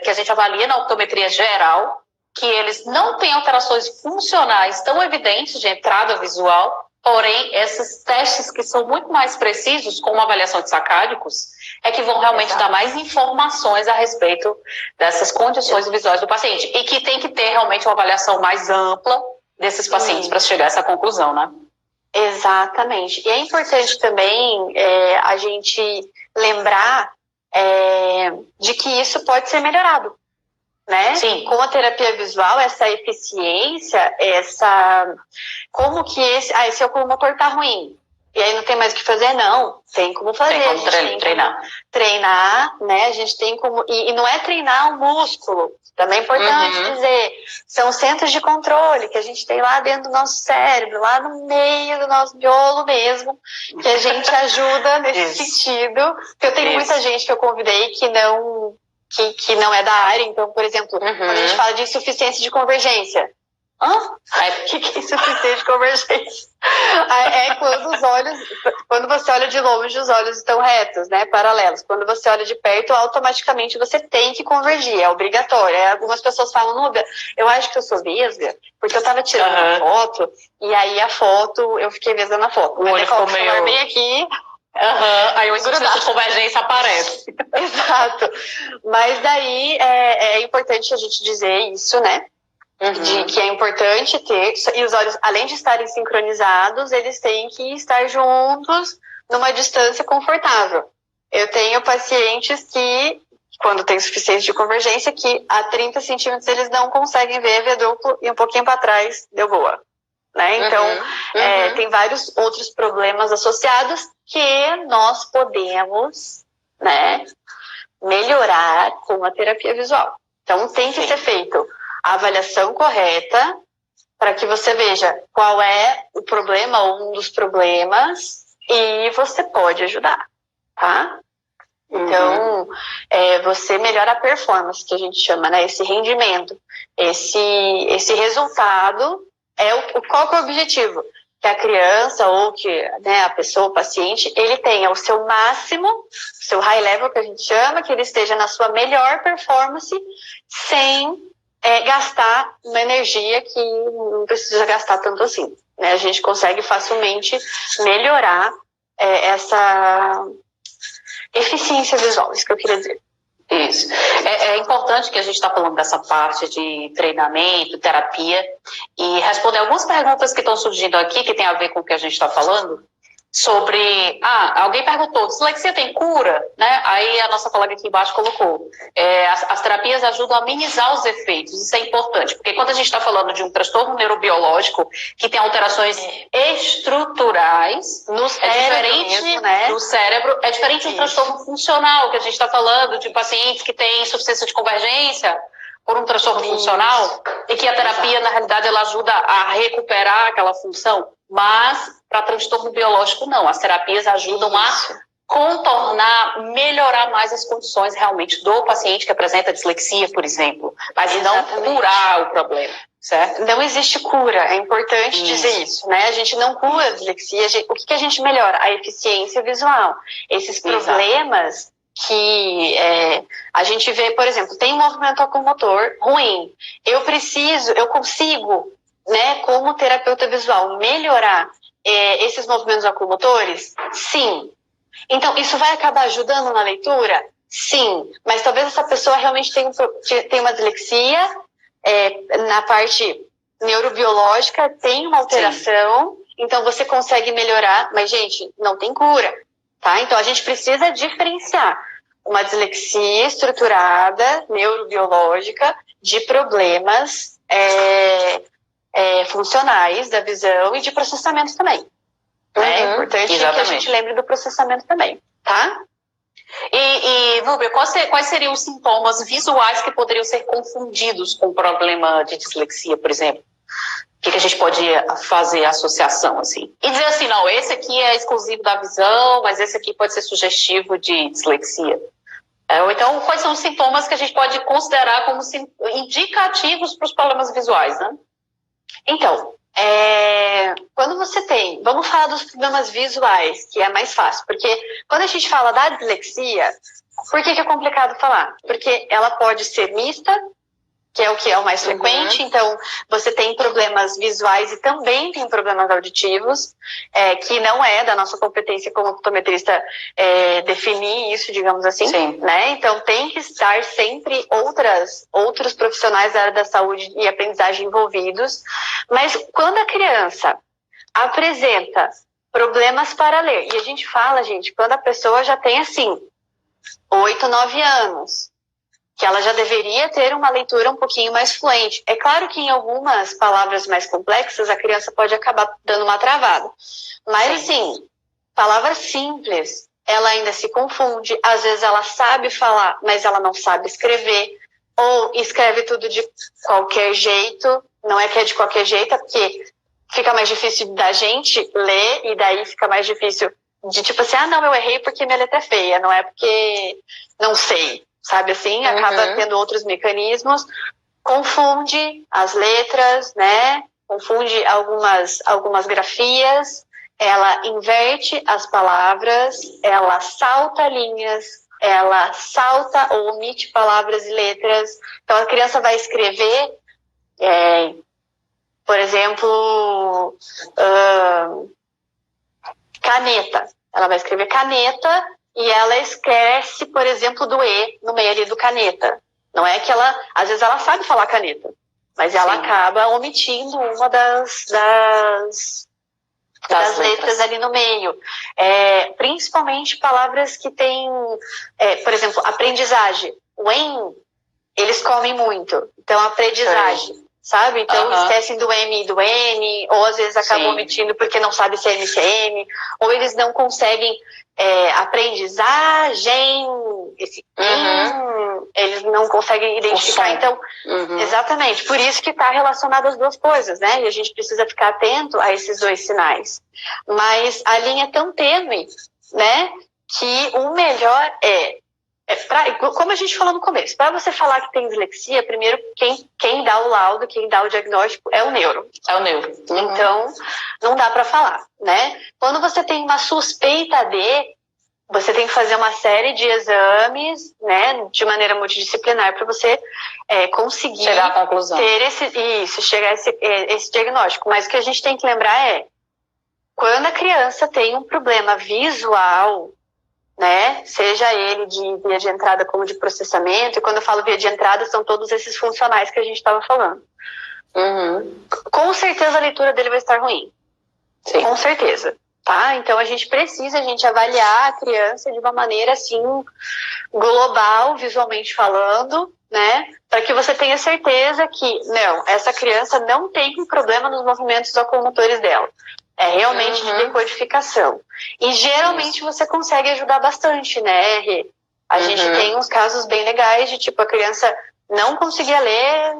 que a gente avalia na optometria geral, que eles não têm alterações funcionais tão evidentes de entrada visual, Porém, esses testes que são muito mais precisos, como a avaliação de sacádicos, é que vão realmente dar mais informações a respeito dessas condições visuais do paciente. E que tem que ter realmente uma avaliação mais ampla desses pacientes para chegar a essa conclusão, né? Exatamente. E é importante também a gente lembrar de que isso pode ser melhorado, né? Sim. Com a terapia visual, essa eficiência, como que esse oculomotor tá ruim, e aí não tem mais o que fazer, não. Tem como fazer. Tem como treinar. Treinar, né? A gente tem como... E não é treinar o músculo. Também é importante dizer. São centros de controle que a gente tem lá dentro do nosso cérebro, lá no meio do nosso miolo mesmo, que a gente ajuda nesse sentido. Porque eu tenho muita gente que eu convidei que não é da área. Então, por exemplo, quando a gente fala de insuficiência de convergência. O que é insuficiência de convergência? É quando você olha de longe, os olhos estão retos, né, paralelos. Quando você olha de perto, automaticamente você tem que convergir, é obrigatório. Algumas pessoas falam, Núbia, eu acho que eu sou vesga, porque eu tava tirando uma foto, e aí a foto, eu fiquei vesga na foto. O olho ficou meio... bem aqui. Aí o insuficiência de convergência aparece. Exato. Mas daí é importante a gente dizer isso, né? De que é importante ter, e os olhos, além de estarem sincronizados, eles têm que estar juntos numa distância confortável. Eu tenho pacientes que, quando tem suficiência de convergência, que a 30 centímetros eles não conseguem ver duplo e um pouquinho para trás deu boa. Né? Então, tem vários outros problemas associados que nós podemos, né, melhorar com a terapia visual. Então, tem que ser feito a avaliação correta para que você veja qual é o problema ou um dos problemas e você pode ajudar, tá? Então, você melhora a performance, que a gente chama, né? Esse rendimento, esse resultado qual que é o objetivo? Que a criança ou que, né, a pessoa, o paciente, ele tenha o seu máximo, o seu high level, que a gente chama, que ele esteja na sua melhor performance sem gastar uma energia que não precisa gastar tanto assim. Né? A gente consegue facilmente melhorar essa eficiência visual, isso que eu queria dizer. Isso. É importante que a gente está falando dessa parte de treinamento, terapia, e responder algumas perguntas que estão surgindo aqui, que tem a ver com o que a gente está falando, sobre... alguém perguntou, dislexia tem cura? Né? Aí a nossa colega aqui embaixo colocou, as terapias ajudam a amenizar os efeitos, isso é importante, porque quando a gente está falando de um transtorno neurobiológico que tem alterações estruturais, no cérebro mesmo, né? No cérebro, é diferente de um transtorno funcional, que a gente está falando de pacientes que têm insuficiência de convergência por um transtorno funcional, e que a terapia, na realidade, ela ajuda a recuperar aquela função, mas para transtorno biológico não, as terapias ajudam a contornar, melhorar mais as condições realmente do paciente que apresenta dislexia, por exemplo, mas não curar o problema, certo? Não existe cura, é importante dizer isso, né? A gente não cura a dislexia, o que a gente melhora? A eficiência visual. Esses problemas que a gente vê, por exemplo, tem um movimento oculomotor ruim, eu consigo, né, como terapeuta visual, melhorar esses movimentos oculomotores? Sim. Então, isso vai acabar ajudando na leitura? Sim. Mas talvez essa pessoa realmente tenha uma dislexia, na parte neurobiológica, tem uma alteração, então você consegue melhorar, mas, gente, não tem cura, tá? Então, a gente precisa diferenciar uma dislexia estruturada, neurobiológica, de problemas funcionais da visão e de processamento também. É importante que a gente lembre do processamento também, tá? E Núbia, quais seriam os sintomas visuais que poderiam ser confundidos com o problema de dislexia, por exemplo? O que a gente pode fazer a associação, assim? E dizer assim, não, esse aqui é exclusivo da visão, mas esse aqui pode ser sugestivo de dislexia. Ou então, quais são os sintomas que a gente pode considerar como indicativos para os problemas visuais, né? Então, quando você tem... Vamos falar dos problemas visuais, que é mais fácil. Porque quando a gente fala da dislexia, por que é complicado falar? Porque ela pode ser mista, que é o que é o mais frequente. Então, você tem problemas visuais e também tem problemas auditivos, que não é da nossa competência como optometrista definir isso, digamos assim. Sim. Né? Então, tem que estar sempre outros profissionais da área da saúde e aprendizagem envolvidos. Mas quando a criança apresenta problemas para ler, e a gente fala, gente, quando a pessoa já tem, assim, 8, 9 anos, que ela já deveria ter uma leitura um pouquinho mais fluente. É claro que em algumas palavras mais complexas a criança pode acabar dando uma travada. Mas, assim, palavras simples, ela ainda se confunde. Às vezes ela sabe falar, mas ela não sabe escrever. Ou escreve tudo de qualquer jeito. Não é que é de qualquer jeito, é porque fica mais difícil da gente ler e daí fica mais difícil de tipo assim, não, eu errei porque minha letra é feia, não é porque não sei. Sabe assim, acaba tendo outros mecanismos, confunde as letras, né? Confunde algumas grafias, ela inverte as palavras, ela salta linhas, ela salta ou omite palavras e letras. Então a criança vai escrever, por exemplo, caneta. Ela vai escrever caneta e ela esquece, por exemplo, do E no meio ali do caneta. Não é que ela... Às vezes ela sabe falar caneta, mas ela acaba omitindo uma das letras ali no meio. Principalmente palavras que têm... por exemplo, aprendizagem. O EM, eles comem muito. Então, aprendizagem. Sabe? Então, esquecem do M e do N, ou às vezes acabam omitindo porque não sabe se é M, ou eles não conseguem aprendizagem, esse eles não conseguem identificar. Então, exatamente, por isso que está relacionado as duas coisas, né? E a gente precisa ficar atento a esses dois sinais. Mas a linha é tão tênue, né? Que o melhor como a gente falou no começo, para você falar que tem dislexia, primeiro quem dá o laudo, quem dá o diagnóstico é o neuro. É o neuro. Então, não dá para falar, né? Quando você tem uma suspeita você tem que fazer uma série de exames, né, de maneira multidisciplinar para você conseguir chegar à conclusão. Chegar a esse diagnóstico. Mas o que a gente tem que lembrar quando a criança tem um problema visual, né? Seja ele de via de entrada como de processamento, e quando eu falo via de entrada, são todos esses funcionais que a gente estava falando. Com certeza a leitura dele vai estar ruim. Sim. Com certeza. Tá? Então a gente precisa avaliar a criança de uma maneira assim, global, visualmente falando, né? Para que você tenha certeza que, não, essa criança não tem um problema nos movimentos ocomotores dela. É realmente de decodificação. E geralmente você consegue ajudar bastante, né, Rê? A gente tem uns casos bem legais de tipo, a criança não conseguia ler,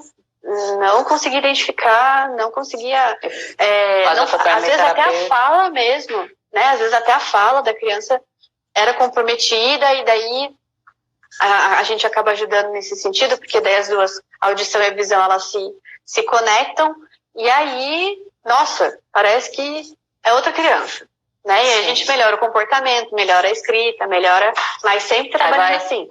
não conseguia identificar, não conseguia... às vezes até a fala mesmo, né? Às vezes até a fala da criança era comprometida e daí a gente acaba ajudando nesse sentido, porque daí as duas, a audição e a visão, elas se conectam e aí, nossa, parece que é outra criança, né? E a gente melhora o comportamento, melhora a escrita, melhora, mas sempre trabalhando assim.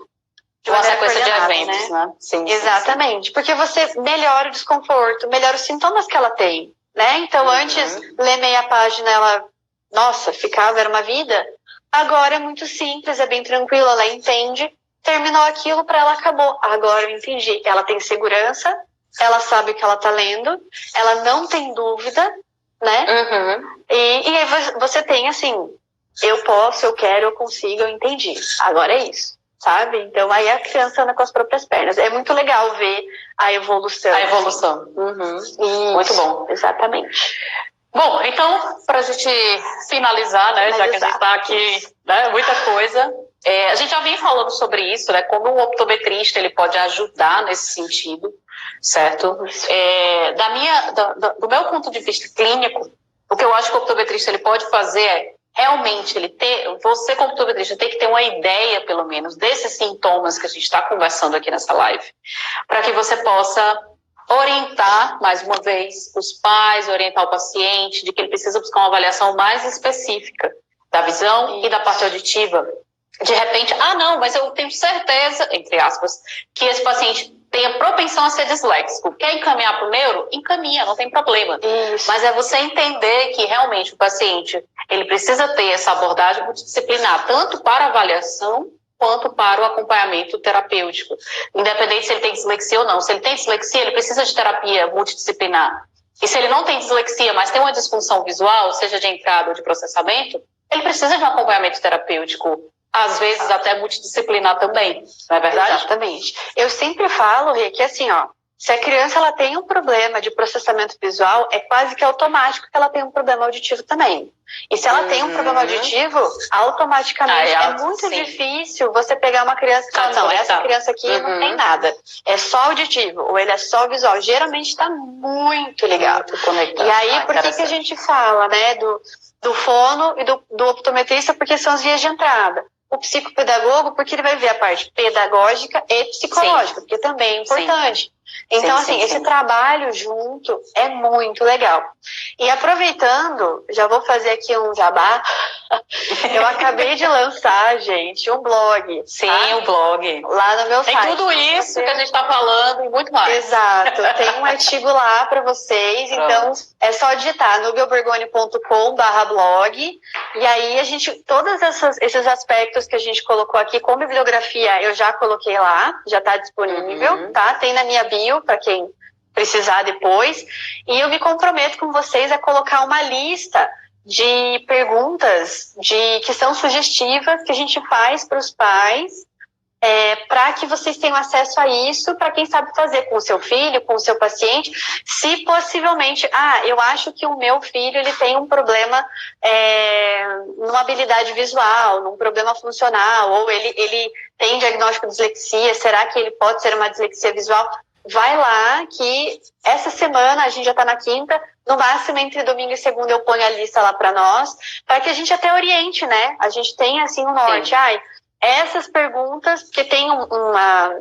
De uma sequência de eventos, né? Sim, exatamente, porque você melhora o desconforto, melhora os sintomas que ela tem, né? Então, antes, ler meia página, ela, nossa, era uma vida. Agora é muito simples, é bem tranquilo, ela entende, terminou aquilo, para ela acabou. Agora eu entendi, ela tem segurança, ela sabe o que ela tá lendo, ela não tem dúvida, né? E aí você tem assim, eu posso, eu quero, eu consigo, eu entendi. Agora é isso. Sabe? Então aí a criança anda com as próprias pernas. É muito legal ver a evolução. A evolução. Muito bom. Exatamente. Bom, então, para a gente finalizar, né, já que a gente está aqui, né, muita coisa, a gente já vem falando sobre isso, né, como um optometrista ele pode ajudar nesse sentido, certo? Do meu ponto de vista clínico, o que eu acho que o optometrista ele pode fazer realmente, você como optometrista tem que ter uma ideia, pelo menos, desses sintomas que a gente está conversando aqui nessa live, para que você possa orientar, mais uma vez, os pais, orientar o paciente de que ele precisa buscar uma avaliação mais específica da visão e da parte auditiva. De repente, não, mas eu tenho certeza, entre aspas, que esse paciente tem a propensão a ser disléxico. Quer encaminhar para o neuro? Encaminha, não tem problema. Isso. Mas é você entender que realmente o paciente ele precisa ter essa abordagem multidisciplinar, tanto para avaliação quanto para o acompanhamento terapêutico. Independente se ele tem dislexia ou não. Se ele tem dislexia, ele precisa de terapia multidisciplinar. E se ele não tem dislexia, mas tem uma disfunção visual, seja de entrada ou de processamento, ele precisa de um acompanhamento terapêutico, às vezes até multidisciplinar também, não é verdade? Exatamente. Eu sempre falo, Rê, que assim, ó, se a criança ela tem um problema de processamento visual, é quase que automático que ela tem um problema auditivo também. E se ela tem um problema auditivo, automaticamente é muito difícil você pegar uma criança e falar, não, essa criança aqui não tem nada. É só auditivo, ou ele é só visual. Geralmente está muito ligado. E aí, por que a gente fala, né, do fono e do optometrista? Porque são as vias de entrada. O psicopedagogo, porque ele vai ver a parte pedagógica e psicológica, porque também é importante. Então, esse trabalho junto é muito legal. E aproveitando, já vou fazer aqui um jabá. Eu acabei de lançar, gente, um blog. Sim, tá? Um blog. Lá no meu site. Tem tudo isso que a gente está falando e muito mais. Exato. Tem um artigo lá para vocês. Então, é só digitar nubelbergoni.com/blog. E aí, todos esses aspectos que a gente colocou aqui, com bibliografia, eu já coloquei lá. Já está disponível, tá? Tem na minha bio, para quem precisar depois. E eu me comprometo com vocês a colocar uma lista de perguntas que são sugestivas que a gente faz para os pais, para que vocês tenham acesso a isso, para quem sabe fazer com o seu filho, com o seu paciente, se possivelmente, eu acho que o meu filho ele tem um problema numa habilidade visual, num problema funcional, ou ele tem diagnóstico de dislexia, será que ele pode ser uma dislexia visual? Vai lá, que essa semana, a gente já está na quinta, no máximo entre domingo e segunda eu ponho a lista lá para nós, para que a gente até oriente, né? A gente tem assim um norte. Essas perguntas, que tem uma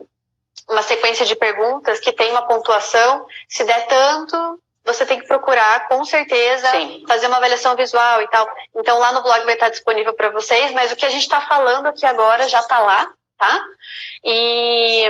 sequência de perguntas, que tem uma pontuação, se der tanto, você tem que procurar, com certeza, fazer uma avaliação visual e tal. Então lá no blog vai estar disponível para vocês, mas o que a gente está falando aqui agora já está lá, tá? E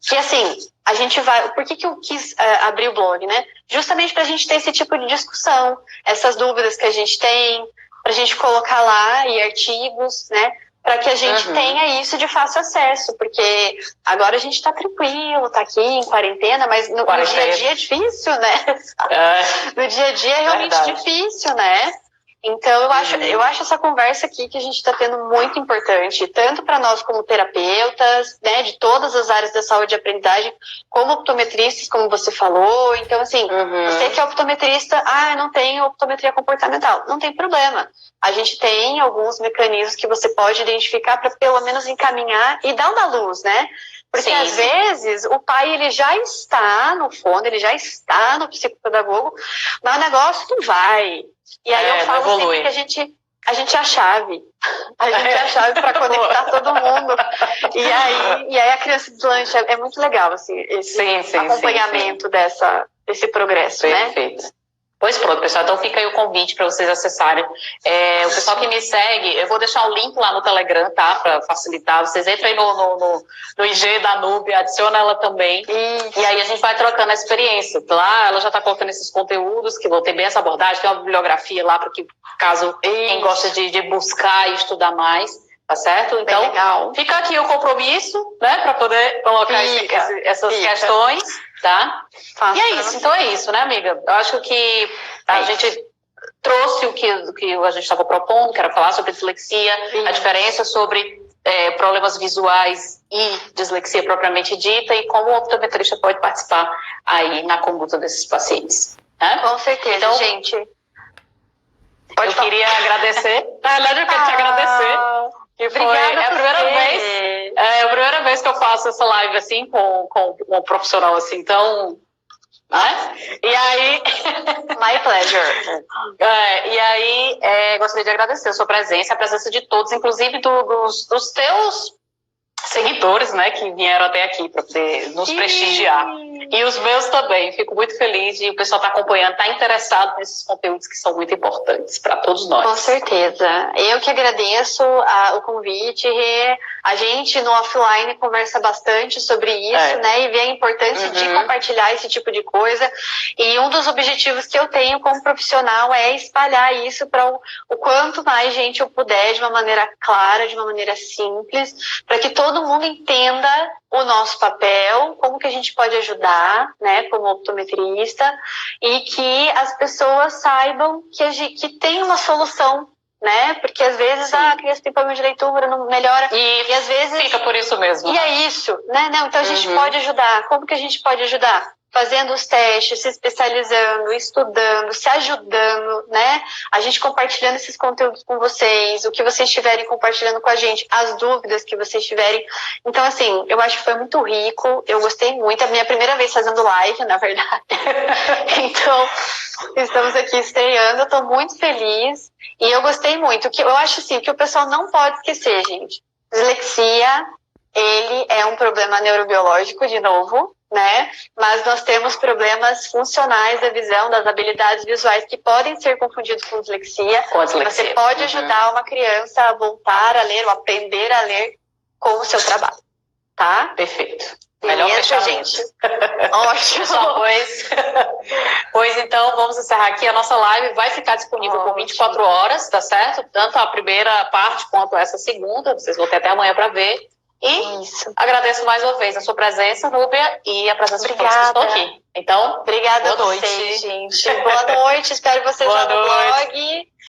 que assim, a gente vai... Por que eu quis abrir o blog, né? Justamente para a gente ter esse tipo de discussão, essas dúvidas que a gente tem, para a gente colocar lá e artigos, né? Para que a gente tenha isso de fácil acesso, porque agora a gente está tranquilo, está aqui em quarentena, mas no dia a dia é difícil, né? No dia a dia é realmente difícil, né? Então, eu acho essa conversa aqui que a gente está tendo muito importante, tanto para nós como terapeutas, né, de todas as áreas da saúde e aprendizagem, como optometristas, como você falou. Então, assim, você que é optometrista, eu não tenho optometria comportamental. Não tem problema. A gente tem alguns mecanismos que você pode identificar para pelo menos encaminhar e dar uma luz, né? Porque às vezes o pai ele já está no fono, ele já está no psicopedagogo, mas o negócio não vai. E aí eu falo sempre que a gente é a chave. A gente é a chave para conectar todo mundo. E aí a criança deslancha. É muito legal assim, esse acompanhamento desse progresso, né? Perfeito. Pois pronto, pessoal. Então fica aí o convite para vocês acessarem. O pessoal que me segue, eu vou deixar o link lá no Telegram, tá? Para facilitar. Vocês entram aí no IG da Nube, adiciona ela também. E aí a gente vai trocando a experiência. Lá ela já está colocando esses conteúdos que vão ter bem essa abordagem. Tem uma bibliografia lá para que, caso quem gosta de buscar e estudar mais, tá certo? Então, fica aqui o compromisso, né? Para poder colocar essas questões. Tá? E é isso, então é isso, né, amiga? Eu acho que a gente trouxe o que a gente estava propondo, que era falar sobre dislexia, a diferença sobre problemas visuais e dislexia propriamente dita, e como o optometrista pode participar aí na conduta desses pacientes. Né? Com certeza, então, gente. Eu queria agradecer. Na verdade, eu quero te agradecer. Que foi a primeira vez que eu faço essa live assim com um profissional assim tão, né? E aí my pleasure. E aí gostaria de agradecer a sua presença, a presença de todos, inclusive dos teus seguidores, né, que vieram até aqui para poder nos prestigiar. E os meus também. Fico muito feliz de o pessoal estar acompanhando, estar interessado nesses conteúdos que são muito importantes para todos nós. Com certeza. Eu que agradeço o convite. A gente no offline conversa bastante sobre isso, né? E vê a importância de compartilhar esse tipo de coisa. E um dos objetivos que eu tenho como profissional é espalhar isso para o quanto mais gente eu puder, de uma maneira clara, de uma maneira simples, para que todo mundo entenda o nosso papel, como que a gente pode ajudar, né, como optometrista, e que as pessoas saibam que tem uma solução, né, porque às vezes a criança tem problema de leitura, não melhora, e às vezes fica por isso mesmo. E é isso, né, não, então a gente pode ajudar. Como que a gente pode ajudar? Fazendo os testes, se especializando, estudando, se ajudando, né? A gente compartilhando esses conteúdos com vocês, o que vocês estiverem compartilhando com a gente, as dúvidas que vocês tiverem. Então, assim, eu acho que foi muito rico, eu gostei muito. É a minha primeira vez fazendo live, na verdade. Então, estamos aqui estreando, eu tô muito feliz e eu gostei muito. Eu acho, assim, que o pessoal não pode esquecer, gente. Dislexia, ele é um problema neurobiológico, de novo, né? Mas nós temos problemas funcionais da visão, das habilidades visuais que podem ser confundidos com dislexia. Você pode ajudar uma criança a voltar a ler ou aprender a ler com o seu trabalho, tá? Perfeito. Melhor fechamento. Gente. Ótimo. Pois então, vamos encerrar aqui. A nossa live vai ficar disponível por 24 horas, tá certo? Tanto a primeira parte quanto essa segunda. Vocês vão ter até amanhã para ver. E agradeço mais uma vez a sua presença, Núbia, e a presença de todos que estão aqui. Então, obrigada boa noite. Vocês, gente. Boa noite, espero vocês lá no blog.